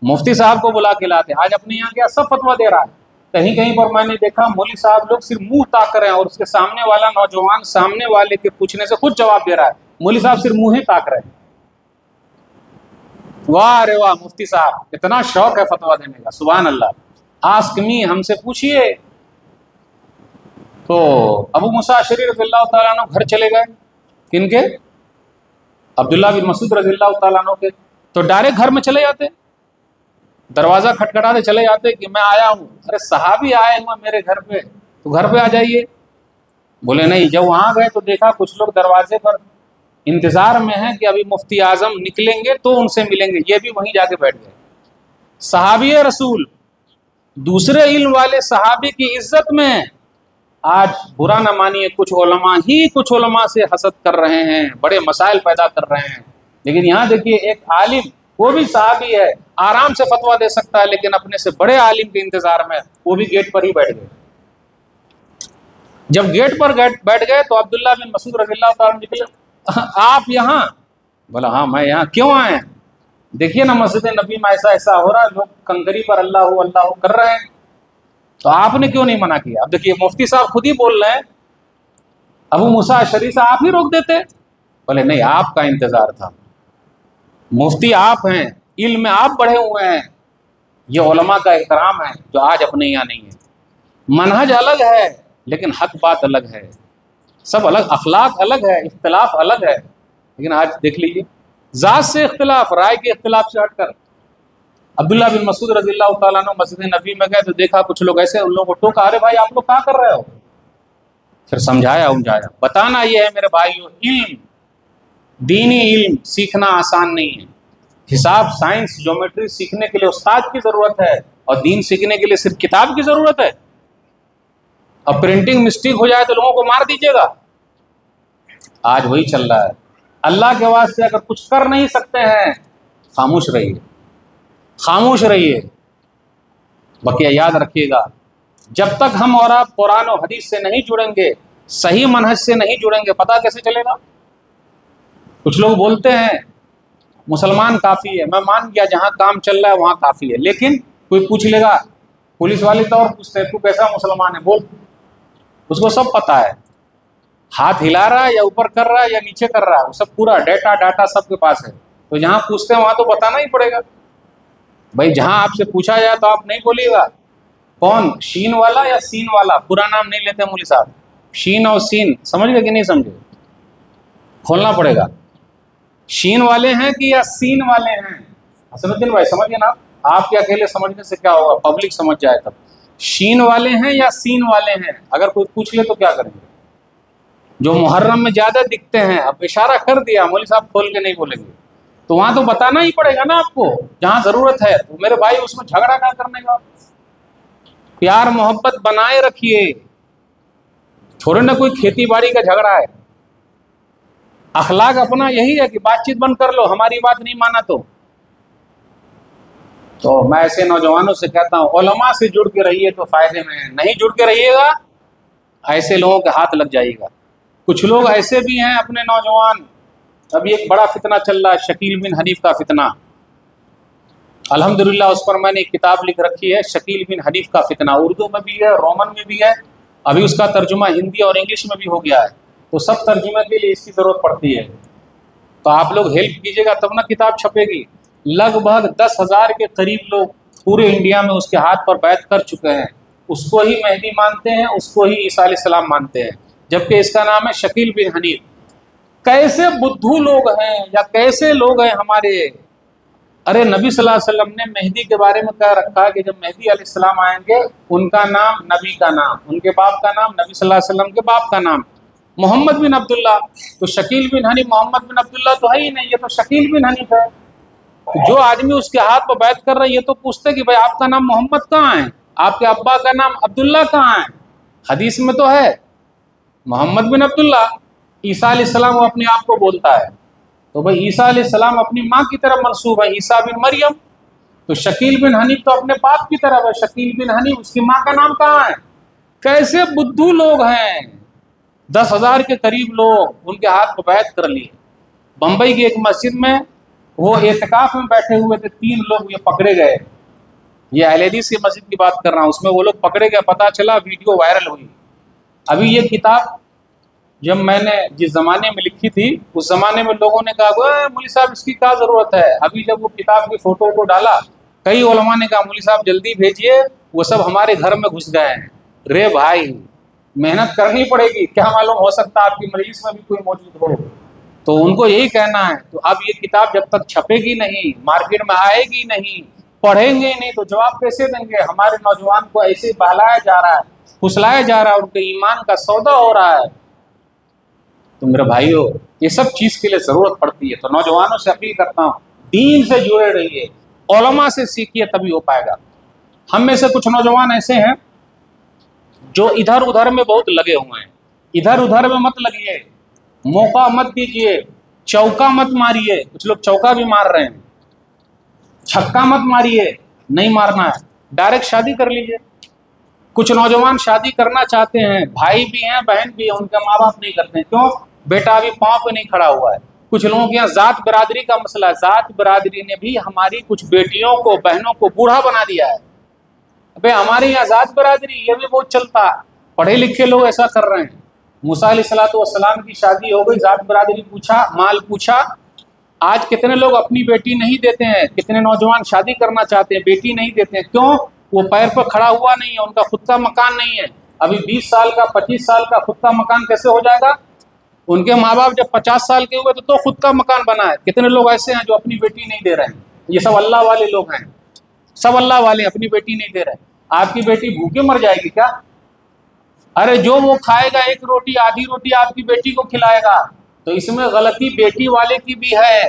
مفتی صاحب کو بلا کے لاتے۔ آج اپنے یہاں کیا سب فتویٰ دے رہا ہے، کہیں کہیں پر میں نے دیکھا مولوی صاحب لوگ صرف منہ تاک رہے ہیں، اور اس کے سامنے والا نوجوان سامنے والے کے پوچھنے سے خود جواب دے رہا ہے، مولوی صاحب صرف منہ ہی تاک رہے ہیں۔ واہ رے واہ، مفتی صاحب اتنا شوق ہے فتویٰ دینے کا، سبحان اللہ، آسک می، ہم سے پوچھئے۔ تو ابو موسیٰ اشعری رضی اللہ تعالیٰ عنہ گھر چلے گئے، کن کے؟ عبداللہ بن مسعود رضی اللہ تعالیٰ عنہ کے۔ تو ڈائریکٹ گھر میں چلے جاتے، دروازہ کھٹکھٹاتے چلے جاتے کہ میں آیا ہوں۔ ارے صحابی آئے ہیں میرے گھر پہ، تو گھر پہ آ جائیے۔ بولے نہیں۔ جب وہاں گئے تو دیکھا کچھ لوگ دروازے پر انتظار میں ہیں کہ ابھی مفتی اعظم نکلیں گے تو ان سے ملیں گے، یہ بھی وہیں جا کے بیٹھ گئے۔ صحابی رسول، دوسرے علم والے صحابی کی عزت میں آج برا نہ مانیے، کچھ علماء سے حسد کر رہے ہیں، بڑے مسائل پیدا کر رہے ہیں۔ لیکن یہاں دیکھیے ایک عالم، وہ بھی صحابی ہے، آرام سے فتویٰ دے سکتا ہے، لیکن اپنے سے بڑے عالم کے انتظار میں وہ بھی گیٹ پر ہی بیٹھ گئے۔ جب گیٹ پر بیٹھ گئے تو عبداللہ بن مسعود رضی اللہ تعالیٰ عنہ نکلے، آپ یہاں؟ بولا ہاں میں یہاں۔ کیوں آئے؟ دیکھیے نا مسجد نبی میں ایسا ہو رہا ہے، لوگ کنکری پر اللہ کر رہے ہیں، تو آپ نے کیوں نہیں منع کیا؟ اب دیکھیے مفتی صاحب خود ہی بول رہے ہیں، ابو موسیٰ اشعری سے آپ ہی روک دیتے؟ بولے نہیں، آپ کا انتظار تھا، مفتی آپ ہیں، علم میں آپ بڑھے ہوئے ہیں، یہ علماء کا احترام ہے جو آج اپنے یہاں نہیں ہے۔ منہج الگ ہے لیکن حق بات الگ ہے، سب الگ، اخلاق الگ ہے، اختلاف الگ ہے، لیکن آج دیکھ لیجیے ذات سے اختلاف، رائے کے اختلاف سے ہٹ کر عبداللہ بن مسعود رضی اللہ تعالیٰ عنہ مسجد نبی میں گئے تو دیکھا کچھ لوگ ایسے، ان لوگوں کو ٹوکا، ارے بھائی آپ لوگ کیا کر رہے ہو؟ پھر سمجھایا بتانا یہ ہے میرے بھائیو، علم، دینی علم سیکھنا آسان نہیں ہے۔ حساب، سائنس، جیومیٹری سیکھنے کے لیے استاد کی ضرورت ہے، اور دین سیکھنے کے لیے صرف کتاب کی ضرورت ہے۔ اب پرنٹنگ مسٹیک ہو جائے تو لوگوں کو مار دیجیے گا، آج وہی چل رہا ہے۔ اللہ کے واسطے اگر کچھ کر نہیں سکتے ہیں، خاموش رہیے، خاموش رہیے۔ بقیہ یاد رکھیے گا، جب تک ہم اور آپ قرآن و حدیث سے نہیں جڑیں گے، صحیح منہج سے نہیں جڑیں گے، پتہ کیسے چلے گا؟ کچھ لوگ بولتے ہیں مسلمان کافی ہے، میں مان گیا جہاں کام چل رہا ہے وہاں کافی ہے، لیکن کوئی پوچھ لے گا، پولیس والے تو اور پوچھتے ہیں تو کیسا مسلمان ہے، بول، اس کو سب پتہ ہے، ہاتھ ہلا رہا ہے یا اوپر کر رہا ہے یا نیچے کر رہا ہے، وہ سب پورا ڈاٹا سب کے پاس ہے، تو جہاں پوچھتے ہیں وہاں تو بتانا ہی پڑے گا بھائی۔ جہاں آپ سے پوچھا جائے تو آپ نہیں بولیے گا کون، شین والا یا سین والا، پورا نام نہیں لیتے مولوی صاحب، شین اور سین سمجھ گئے کہ نہیں سمجھے؟ کھولنا پڑے گا، شین والے ہیں کہ یا سین والے ہیں؟ حسن الدین بھائی سمجھے نا، آپ کے اکیلے سمجھنے سے کیا ہوگا، پبلک سمجھ جائے تب۔ شین والے ہیں یا سین والے ہیں، اگر کوئی پوچھ لے تو کیا کریں گے؟ جو محرم میں زیادہ دکھتے ہیں، اب اشارہ کر دیا، مولوی صاحب کھول کے نہیں بولیں گے، تو وہاں تو بتانا ہی پڑے گا نا آپ کو، جہاں ضرورت ہے۔ تو میرے بھائی اس میں جھگڑا کیا کرنے کا، پیار محبت بنائے رکھیے، تھوڑے نہ کوئی کھیتی باڑی کا جھگڑا ہے۔ اخلاق اپنا یہی ہے کہ بات چیت بند کر لو، ہماری بات نہیں مانا تو میں ایسے نوجوانوں سے کہتا ہوں علماء سے جڑ کے رہیے تو فائدے میں، نہیں جڑ کے رہیے گا ایسے لوگوں کے ہاتھ لگ جائے گا۔ کچھ لوگ ایسے بھی ہیں اپنے نوجوان، ابھی ایک بڑا فتنہ چل رہا ہے شکیل بن حنیف کا فتنہ، الحمدللہ اس پر میں نے ایک کتاب لکھ رکھی ہے، شکیل بن حنیف کا فتنہ، اردو میں بھی ہے، رومن میں بھی ہے، ابھی اس کا ترجمہ ہندی اور انگلش میں بھی ہو گیا ہے، تو سب ترجمے کے لیے اس کی ضرورت پڑتی ہے، تو آپ لوگ ہیلپ کیجیے گا تب نہ کتاب چھپے گی۔ لگ بھگ 10,000 کے قریب لوگ پورے انڈیا میں اس کے ہاتھ پر بیعت کر چکے ہیں، اس کو ہی مہدی مانتے ہیں، اس کو ہی عیسیٰ علیہ السلام مانتے ہیں، جبکہ اس کا نام ہے شکیل بن حنیف۔ کیسے بدھو لوگ ہیں یا کیسے لوگ ہیں ہمارے، ارے نبی صلی اللہ علیہ وسلم نے مہدی کے بارے میں کہہ رکھا ہے کہ جب مہدی علیہ السلام آئیں گے ان کا نام نبی کا نام، ان کے باپ کا نام نبی صلی اللہ علیہ وسلم کے باپ کا نام محمد بن عبداللہ، تو شکیل بن حنیف محمد بن عبداللہ تو ہے ہی نہیں، یہ تو شکیل بن حنیف ہے۔ جو آدمی اس کے ہاتھ پر بیعت کر رہا ہے یہ تو پوچھتے کہ بھائی آپ کا نام محمد کہاں ہے، آپ کے ابا کا نام عبداللہ کہاں ہے؟ حدیث میں تو ہے محمد بن عبداللہ۔ عیسیٰ علیہ السلام وہ اپنے آپ کو بولتا ہے، تو بھائی عیسیٰ علیہ السلام اپنی ماں کی طرف منسوب ہے، عیسیٰ بن مریم، تو شکیل بن حنیف تو اپنے باپ کی طرف ہے، شکیل بن حنیف اس کی ماں کا نام کہاں ہے؟ کیسے بدھو لوگ ہیں، 10,000 کے قریب لوگ ان کے ہاتھ کو بیعت کر لیے۔ بمبئی کی ایک مسجد میں وہ اعتکاف میں بیٹھے ہوئے تھے، 3 لوگ یہ پکڑے گئے، یہ اہل حدیث کی مسجد کی بات کر رہا ہوں، اس میں وہ لوگ پکڑے گئے، پتہ چلا ویڈیو وائرل ہوئی۔ ابھی یہ کتاب جب میں نے جس زمانے میں لکھی تھی اس زمانے میں لوگوں نے کہا مولوی صاحب اس کی کیا ضرورت ہے، ابھی جب وہ کتاب کی فوٹو کو ڈالا کئی علماء نے کہا مولوی صاحب جلدی بھیجئے وہ سب ہمارے گھر میں گھس گئے ہیں۔ رے بھائی محنت کرنی پڑے گی، کیا معلوم ہو سکتا آپ کی مجلس میں بھی کوئی موجود ہو، تو ان کو یہی کہنا ہے۔ تو اب یہ کتاب جب تک چھپے گی نہیں، مارکیٹ میں آئے گی نہیں، پڑھیں گے نہیں تو جواب کیسے دیں گے؟ ہمارے نوجوان کو ایسے بہلایا جا رہا ہے، پھسلایا جا رہا ہے، ان کے ایمان کا سودا ہو رہا ہے۔ تو میرے بھائیو یہ سب چیز کے لیے ضرورت پڑتی ہے، تو نوجوانوں سے اپیل کرتا ہوں دین سے جڑے رہیے، علماء سے سیکھیے تبھی ہو پائے گا۔ ہم میں سے کچھ نوجوان ایسے ہیں جو ادھر ادھر میں بہت لگے ہوئے ہیں، ادھر ادھر میں مت لگیے، موقع مت دیجیے، چوکا مت ماریے، کچھ لوگ چوکا بھی مار رہے ہیں، چھکا مت ماریے، نہیں مارنا ہے، ڈائریکٹ شادی کر لیجیے۔ کچھ نوجوان شادی کرنا چاہتے ہیں، بھائی بھی ہیں بہن بھی ہیں، ان کے ماں باپ نہیں کرتے ہیں، کیوں؟ بیٹا ابھی پاؤں پہ نہیں کھڑا ہوا ہے۔ کچھ لوگوں کے یہاں ذات برادری کا مسئلہ ہے، ذات برادری نے بھی ہماری کچھ بیٹیوں کو بہنوں کو بوڑھا بنا دیا ہے۔ ابے ہمارے یہاں ذات برادری یہ بھی بہت چلتا ہے، پڑھے لکھے لوگ ایسا کر رہے ہیں۔ موسیٰ علیہ السلام کی شادی ہو گئی، ذات برادری پوچھا، مال پوچھا، آج کتنے لوگ اپنی بیٹی نہیں دیتے ہیں، کتنے نوجوان شادی کرنا چاہتے ہیں بیٹی نہیں دیتے ہیں، کیوں؟ وہ پیر پر کھڑا ہوا نہیں ہے، ان کا خود کا مکان نہیں ہے۔ ابھی 20 سال کا 25 سال کا خود کا مکان کیسے ہو جائے گا؟ ان کے ماں باپ جب 50 سال کے ہوئے تو خود کا مکان بنا ہے۔ کتنے لوگ ایسے ہیں جو اپنی بیٹی نہیں دے رہے ہیں، یہ سب اللہ والے لوگ ہیں۔ سب اللہ والے، اپنی بیٹی نہیں دے رہے. آپ کی بیٹی بھوکے مر جائے گی کیا؟ ارے جو وہ کھائے گا ایک روٹی آدھی روٹی آپ کی بیٹی کو کھلائے گا. تو اس میں غلطی بیٹی والے کی بھی ہے.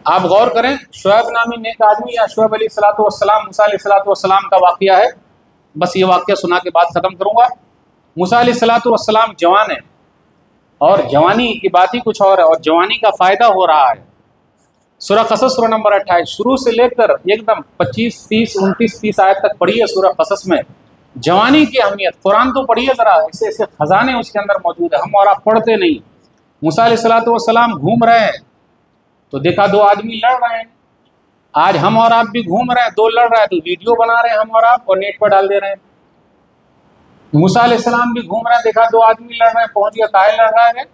آپ غور کریں، شعیب نامی نیک آدمی یا شعیب علیہ الصلوۃ والسلام، موسیٰ علیہ الصلوۃ والسلام کا واقعہ ہے. بس یہ واقعہ سنا کے بعد ختم کروں گا. موسیٰ علیہ الصلوۃ والسلام جوان ہیں، اور جوانی کی بات ہی کچھ اور ہے، اور جوانی کا فائدہ ہو رہا ہے. سورہ قصص سورہ نمبر 28 شروع سے لے کر ایک دم 25 30 29 30 آیت تک پڑھیے سورہ قصص میں. جوانی کی اہمیت قرآن تو پڑھیے ذرا، ایسے ایسے خزانے اس کے اندر موجود ہیں، ہم اور آپ پڑھتے نہیں. موسیٰ علیہ الصلوۃ والسلام گھوم رہے ہیں تو دیکھا دو آدمی لڑ رہے ہیں. آج ہم اور آپ بھی گھوم رہے ہیں، دو لڑ رہے ہیں تو ویڈیو بنا رہے ہیں ہم اور آپ اور نیٹ پر ڈال دے رہے ہیں. موسیٰ علیہ السلام بھی گھوم رہے ہیں، دیکھا دو آدمی لڑ رہے ہیں، پہنچ گیا کاہے لڑ رہا ہے،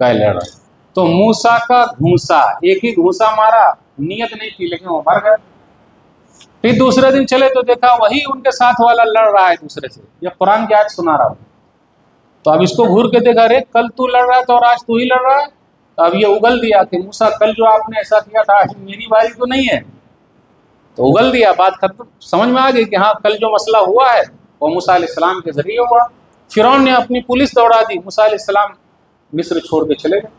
کاہے لڑ رہا ہے. تو موسیٰ کا گھونسا، ایک ہی گھونسا مارا، نیت نہیں تھی لیکن وہ مر گئے. پھر دوسرے دن چلے تو دیکھا وہی ان کے ساتھ والا لڑ رہا ہے دوسرے سے. یہ قرآن کی آیت سنا رہا ہوں. تو اب اس کو گھور کے دیکھا، ارے کل تو لڑ رہا تھا اور آج تو ہی لڑ رہا ہے. تو اب یہ اگل دیا کہ موسیٰ کل جو آپ نے ایسا کیا تھا آج میری باری تو نہیں ہے. تو اگل دیا، بات ختم، سمجھ میں آ گئی کہ ہاں کل جو مسئلہ ہوا ہے وہ موسیٰ علیہ السلام کے ذریعے ہوا. فرعون نے اپنی پولیس دوڑا دی، موسیٰ علیہ السلام مصر چھوڑ کے چلے گئے.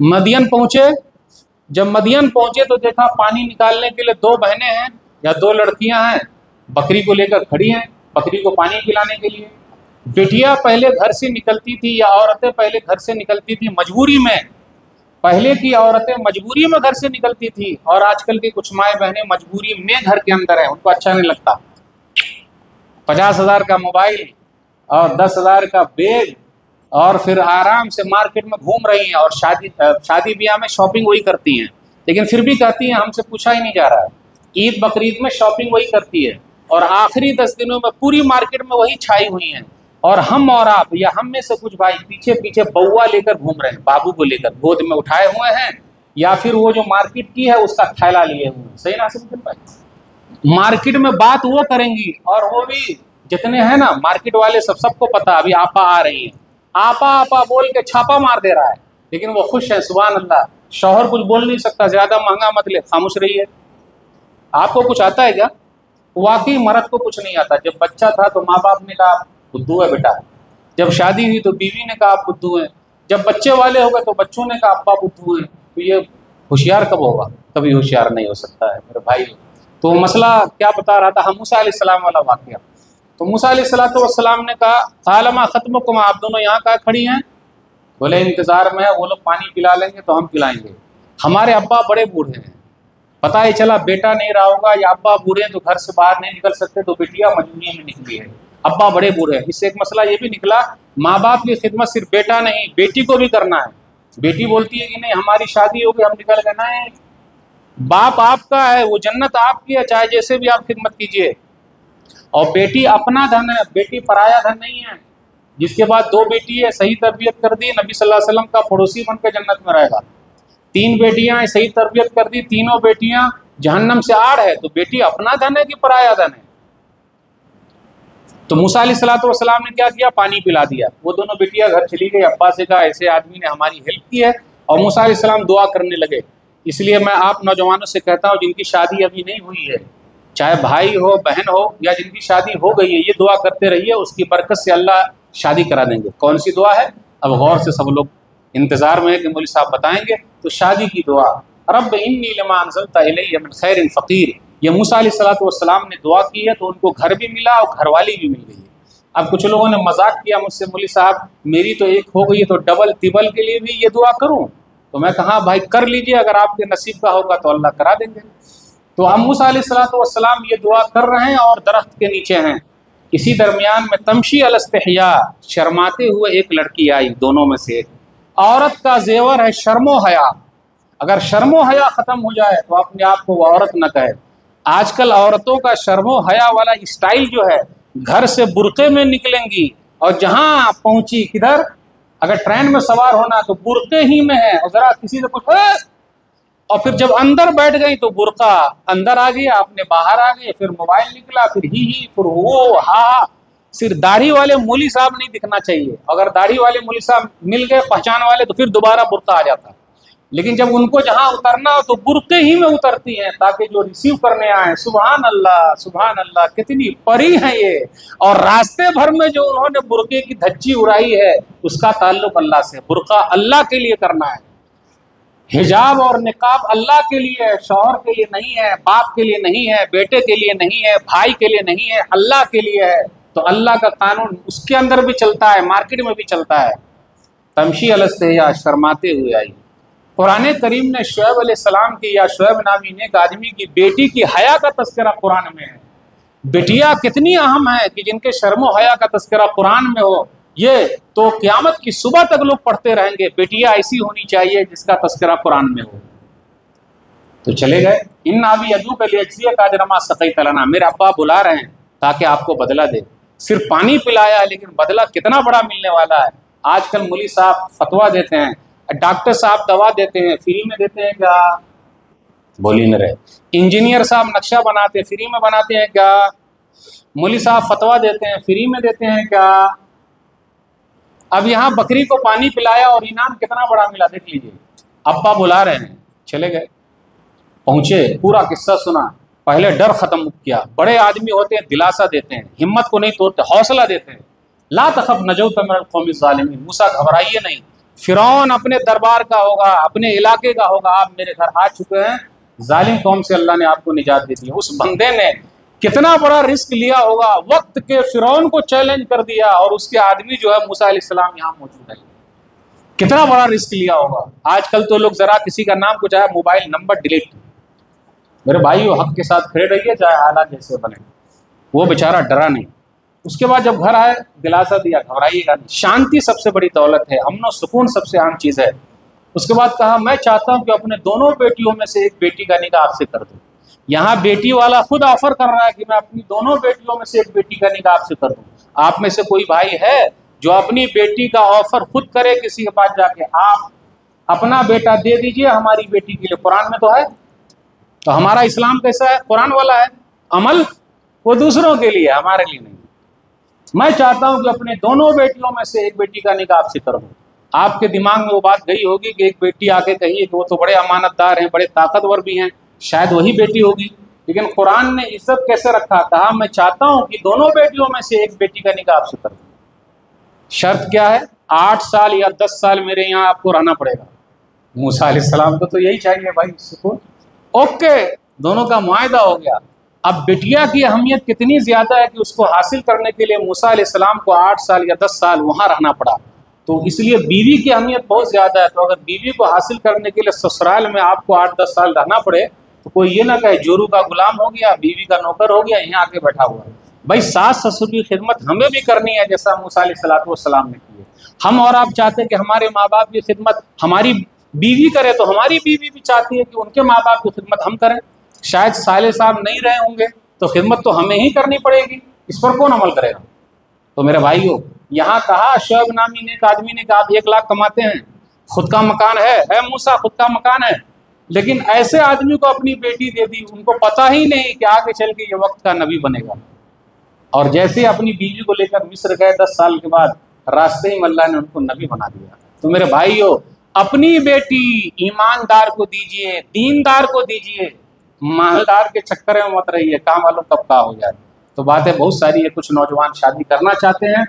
مدین پہنچے، جب مدین پہنچے تو دیکھا پانی نکالنے کے لیے دو بہنیں ہیں یا دو لڑکیاں ہیں، بکری کو لے کر کھڑی ہیں، بکری کو پانی پلانے کے لیے. بیٹیاں پہلے گھر سے نکلتی تھی یا عورتیں پہلے گھر سے نکلتی تھی مجبوری میں. پہلے کی عورتیں مجبوری میں گھر سے نکلتی تھی، اور آج کل کی کچھ مائیں بہنیں مجبوری میں گھر کے اندر ہیں، ان کو اچھا نہیں لگتا. 50,000 کا موبائل اور 10,000 کا بیگ، اور پھر آرام سے مارکیٹ میں گھوم رہی ہیں، اور شادی بیاہ میں شاپنگ وہی کرتی ہیں، لیکن پھر بھی کہتی ہیں ہم سے پوچھا ہی نہیں جا رہا ہے. عید بقرعید میں شاپنگ وہی کرتی ہے، اور آخری 10 دنوں میں پوری مارکیٹ میں وہی چھائی ہوئی ہیں. اور ہم اور آپ یا ہم میں سے کچھ بھائی پیچھے پیچھے بوا لے کر گھوم رہے ہیں، بابو کو لے کر گود میں اٹھائے ہوئے ہیں، یا پھر وہ جو مارکیٹ کی ہے اس کا تھیلا لیے ہوئے ہیں. صحیح ناصر بھائی؟ مارکیٹ میں بات وہ کریں گی، اور وہ بھی جتنے ہیں نا مارکیٹ والے سب کو پتا ابھی آپا آ رہی ہیں، آپا آپا بول کے چھاپا مار دے رہا ہے، لیکن وہ خوش ہے سبحان اللہ. شوہر کچھ بول نہیں سکتا، زیادہ مہنگا مت لے، خاموش رہی ہے. آپ کو کچھ آتا ہے کیا؟ واقعی مرد کو کچھ نہیں آتا. جب بچہ تھا تو ماں باپ نے کہا بدھو ہے بیٹا، جب شادی ہوئی تو بیوی نے کہا آپ بدھو ہیں، جب بچے والے ہو گئے تو بچوں نے کہا ابا بدھو ہیں. تو یہ ہوشیار کب ہوگا؟ کبھی ہوشیار نہیں ہو سکتا ہے میرے بھائی. تو مسئلہ کیا بتا رہا تھا ہم، موسیٰ علیہ السلام والا واقعہ. تو موسیٰ علیہ السلام نے کہا عالمہ ختم کما، آپ دونوں یہاں کہاں کھڑی ہیں؟ بولے انتظار میں ہے، وہ لوگ پانی پلا لیں گے تو ہم پلائیں گے. ہمارے ابا بڑے بوڑھے ہیں، پتہ ہی چلا بیٹا نہیں رہا ہوگا یا ابا بوڑھے ہیں تو گھر سے باہر نہیں نکل سکتے، تو بیٹیاں مجبوری میں نکلی ہے. ابا بڑے بوڑھے ہیں. اس سے ایک مسئلہ یہ بھی نکلا ماں باپ کی خدمت صرف بیٹا نہیں بیٹی کو بھی کرنا ہے. بیٹی بولتی ہے کہ نہیں ہماری شادی ہو گئی ہم نکل گئے، نہیں، باپ آپ کا ہے، وہ جنت آپ کی ہے، چاہے جیسے بھی آپ خدمت کیجیے. اور بیٹی اپنا دھن ہے، بیٹی پرایا دھن نہیں ہے. جس کے بعد 2 بیٹی ہے، صحیح تربیت کر دی، نبی صلی اللہ علیہ وسلم کا پڑوسی بن کے جنت میں رہے گا. 3 بیٹیاں ہیں، صحیح تربیت کر دی، تینوں بیٹیاں جہنم سے آڑ ہے. تو بیٹی اپنا دھن ہے کہ پرایا دھن ہے؟ تو موسیٰ علیہ السلام نے کیا کیا؟ پانی پلا دیا. وہ دونوں بیٹیاں گھر چلی گئی، ابا سے کہا ایسے آدمی نے ہماری ہیلپ کی ہے، اور موسیٰ علیہ السلام دعا کرنے لگے. اس لیے میں آپ نوجوانوں سے کہتا ہوں جن کی شادی ابھی نہیں ہوئی ہے، چاہے بھائی ہو بہن ہو یا جن کی شادی ہو گئی ہے، یہ دعا کرتے رہیے، اس کی برکت سے اللہ شادی کرا دیں گے. کون سی دعا ہے؟ اب غور سے سب لوگ انتظار میں ہے کہ مولوی صاحب بتائیں گے. تو شادی کی دعا، رب انی لما انزلت الی من خیر فقیر، یہ موسیٰ علیہ السلام نے دعا کی ہے تو ان کو گھر بھی ملا اور گھر والی بھی مل گئی ہے. اب کچھ لوگوں نے مذاق کیا مجھ سے، مولوی صاحب میری تو ایک ہو گئی ہے تو ڈبل تبل کے لیے بھی یہ دعا کروں؟ تو میں کہا بھائی کر لیجئے، اگر آپ کے نصیب کا ہوگا تو اللہ کرا دیں گے. تو ہم موسیٰ علیہ السلام یہ دعا کر رہے ہیں اور درخت کے نیچے ہیں. اسی درمیان میں تمشی علی الاستحیاء، شرماتے ہوئے ایک لڑکی آئی. دونوں میں سے عورت کا زیور ہے شرم و حیا. اگر شرم و حیا ختم ہو جائے تو اپنے آپ کو وہ عورت نہ کہے. آج کل عورتوں کا شرم و حیا والا اسٹائل جو ہے، گھر سے برقعے میں نکلیں گی، اور جہاں پہنچی کدھر، اگر ٹرین میں سوار ہونا تو برقعے ہی میں ہے، اور ذرا کسی سے پوچھو، اور پھر جب اندر بیٹھ گئی تو برقع اندر آ گیا، اپنے باہر آ گئے، پھر موبائل نکلا، پھر پھر وہ ہاں. صرف داڑھی والے مولوی صاحب نہیں دکھنا چاہیے، اگر داڑھی والے مولوی صاحب مل گئے پہچان والے تو پھر دوبارہ برقع آ جاتا. لیکن جب ان کو جہاں اترنا ہو تو برقعے ہی میں اترتی ہیں تاکہ جو ریسیو کرنے آئے. سبحان اللہ کتنی پری ہیں یہ. اور راستے بھر میں جو انہوں نے برقعے کی دھچی اڑائی ہے اس کا تعلق اللہ سے. برقع اللہ کے لیے کرنا ہے, حجاب اور نقاب اللہ کے لیے ہے, شوہر کے لیے نہیں ہے, باپ کے لیے نہیں ہے, بیٹے کے لیے نہیں ہے, بھائی کے لیے نہیں ہے, اللہ کے لیے ہے. تو اللہ کا قانون اس کے اندر بھی چلتا ہے, مارکیٹ میں بھی چلتا ہے. تمشی الاستحیا, شرماتے ہوئے آئی. قرآن کریم نے شعیب علیہ السلام کی یا شعیب نامی نیک آدمی کی بیٹی کی حیا کا تذکرہ قرآن میں ہے. بیٹیاں کتنی اہم ہیں کہ جن کے شرم و حیا کا تذکرہ قرآن میں ہو, یہ تو قیامت کی صبح تک لوگ پڑھتے رہیں گے. بیٹیاں ایسی ہونی چاہیے جس کا تذکرہ قرآن میں ہو. تو چلے گئے. ان ابی ادعوک لیجزیک اجر ما سقیت لنا, میرے ابا بلا رہے ہیں تاکہ آپ کو بدلہ دے. صرف پانی پلایا لیکن بدلہ کتنا بڑا ملنے والا ہے. آج کل مولوی صاحب فتویٰ دیتے ہیں, ڈاکٹر صاحب دوا دیتے ہیں, فری میں دیتے ہیں کیا؟ بولی نہ رہے. انجینئر صاحب نقشہ بناتے ہیں, فری میں بناتے ہیں کیا؟ مولوی صاحب فتویٰ دیتے ہیں, فری میں دیتے ہیں کیا؟ اب یہاں بکری کو پانی پلایا اور انعام کتنا بڑا ملا, دیکھ لیجیے. ابا بلا رہے ہیں, چلے گئے, پہنچے, پورا قصہ سنا, پہلے ڈر ختم کیا. بڑے آدمی ہوتے ہیں دلاسا دیتے ہیں, ہمت کو نہیں توڑتے, حوصلہ دیتے ہیں. لا تخف نجوت من القوم الظالمین, موسیٰ گھبرائیے نہیں, فرعون اپنے دربار کا ہوگا, اپنے علاقے کا ہوگا, آپ میرے گھر آ چکے ہیں, ظالم قوم سے اللہ نے آپ کو نجات دے دی. اس بندے نے کتنا بڑا رسک لیا ہوگا, وقت کے فرعون کو چیلنج کر دیا, اور اس کے آدمی جو ہے موسیٰ علیہ السلام یہاں موجود ہے. کتنا بڑا رسک لیا ہوگا. آج کل تو لوگ ذرا کسی کا نام کو چاہے موبائل نمبر ڈیلیٹ. میرے بھائیو, حق کے ساتھ کھڑے رہیے چاہے حالات جیسے بنے. وہ بیچارہ ڈرا نہیں. اس کے بعد جب گھر آئے دلاسا دیا, گھبرائیے گا نہیں, شانتی سب سے بڑی دولت ہے, امن و سکون سب سے اہم چیز ہے. اس کے بعد کہا میں چاہتا ہوں کہ اپنے دونوں بیٹیوں میں سے ایک بیٹی کا نکاح آپ سے کر دوں. یہاں بیٹی والا خود آفر کر رہا ہے کہ میں اپنی دونوں بیٹیوں میں سے ایک بیٹی کا نکاح آپ سے کر دوں. آپ میں سے کوئی بھائی ہے جو اپنی بیٹی کا آفر خود کرے کسی کے پاس جا کے, آپ اپنا بیٹا دے دیجئے ہماری بیٹی کے لیے؟ قرآن میں تو ہے. تو ہمارا اسلام کیسا ہے؟ قرآن والا ہے. عمل وہ دوسروں کے لیے, ہمارے لیے نہیں. میں چاہتا ہوں کہ اپنے دونوں بیٹیوں میں سے ایک بیٹی کا نکاح آپ سے کر دوں. آپ کے دماغ میں وہ بات گئی ہوگی کہ ایک بیٹی آ کے کہیے کہ وہ تو بڑے امانت دار ہیں, بڑے طاقتور بھی ہیں, شاید وہی بیٹی ہوگی. لیکن قرآن نے عزت کیسے رکھا, کہا میں چاہتا ہوں کہ دونوں بیٹیوں میں سے ایک بیٹی کا نکاح آپ سے کر دوں. شرط کیا ہے؟ 8 سال یا 10 سال میرے یہاں آپ کو رہنا پڑے گا. موسیٰ علیہ السلام کو تو یہی چاہیے بھائی, سکون. اوکے, دونوں کا معاہدہ ہو گیا. اب بیٹیا کی اہمیت کتنی زیادہ ہے کہ اس کو حاصل کرنے کے لیے موسیٰ علیہ السلام کو 8 سال یا 10 سال وہاں رہنا پڑا. تو اس لیے بیوی کی اہمیت بہت زیادہ ہے. تو اگر بیوی کو حاصل کرنے کے لیے سسرال میں آپ کو 8-10 سال رہنا پڑے تو کوئی یہ نہ کہے جورو کا غلام ہو گیا, بیوی کا نوکر ہو گیا, یہاں آ کے بیٹھا ہوا ہے. بھائی ساس سسر کی خدمت ہمیں بھی کرنی ہے جیسا موسیٰ علیہ السلام نے کی ہے. ہم اور آپ چاہتے ہیں کہ ہمارے ماں باپ کی خدمت ہماری بیوی کرے, تو ہماری بیوی بھی چاہتی ہے کہ ان کے ماں باپ کی خدمت ہم کریں. شاید صالح صاحب نہیں رہے ہوں گے تو خدمت تو ہمیں ہی کرنی پڑے گی, اس پر کون عمل کرے گا؟ تو میرے بھائیو, یہاں کہا شعیب نامی نیک آدمی نے کہا آپ 1 لاکھ کماتے ہیں, خود کا مکان ہے, اے موسیٰ خود کا مکان ہے, لیکن ایسے آدمی کو اپنی بیٹی دے دی, ان کو پتہ ہی نہیں کہ آگے چل کے یہ وقت کا نبی بنے گا. اور جیسے اپنی بیوی کو لے کر مصر گئے 10 سال کے بعد, راستے ہی میں اللہ نے ان کو نبی بنا دیا. تو میرے بھائیو, اپنی بیٹی ایماندار کو دیجئے, دیندار کو دیجئے, مالدار کے چکر میں مت رہیے, کام والوں کب کا ہو جائے. تو باتیں بہت ساری ہے. کچھ نوجوان شادی کرنا چاہتے ہیں,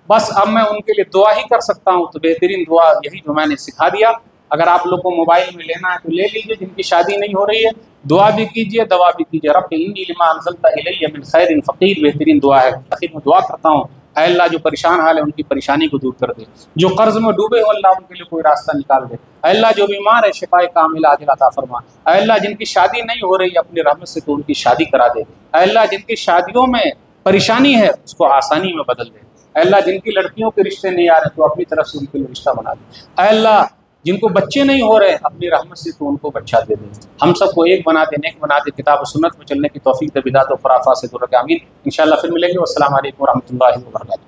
بس اب میں ان کے لیے دعا ہی کر سکتا ہوں. تو بہترین دعا یہی جو میں نے سکھا دیا. اگر آپ لوگ کو موبائل میں لینا ہے تو لے لیجئے, جن کی شادی نہیں ہو رہی ہے دعا بھی کیجئے, دوا بھی کیجئے. رب انی لما انزلت الی من خیر فقیر, بہترین دعا ہے. آخر میں دعا کرتا ہوں, اے اللہ جو پریشان حال ہے ان کی پریشانی کو دور کر دے, جو قرض میں ڈوبے ہو اللہ ان کے لیے کوئی راستہ نکال دے. اے اللہ جو بیمار ہے شفائے کاملہ عاجلہ عطا فرما. اے اللہ جن کی شادی نہیں ہو رہی اپنی رحمت سے تو ان کی شادی کرا دے. اے اللہ جن کی شادیوں میں پریشانی ہے اس کو آسانی میں بدل دے. اے اللہ جن کی لڑکیوں کے رشتے نہیں آ رہے تو اپنی طرف سے ان کے لیے رشتہ بنا دے. اے اللہ جن کو بچے نہیں ہو رہے اپنی رحمت سے تو ان کو بچہ دے دے. ہم سب کو ایک بنا دے, نیک بنا دے, کتاب و سنت میں چلنے کی توفیق دے, بدعت و خرافات سے دور رکھے. آمین. انشاءاللہ پھر ملیں گے. والسلام علیکم ورحمۃ اللہ وبرکاتہ.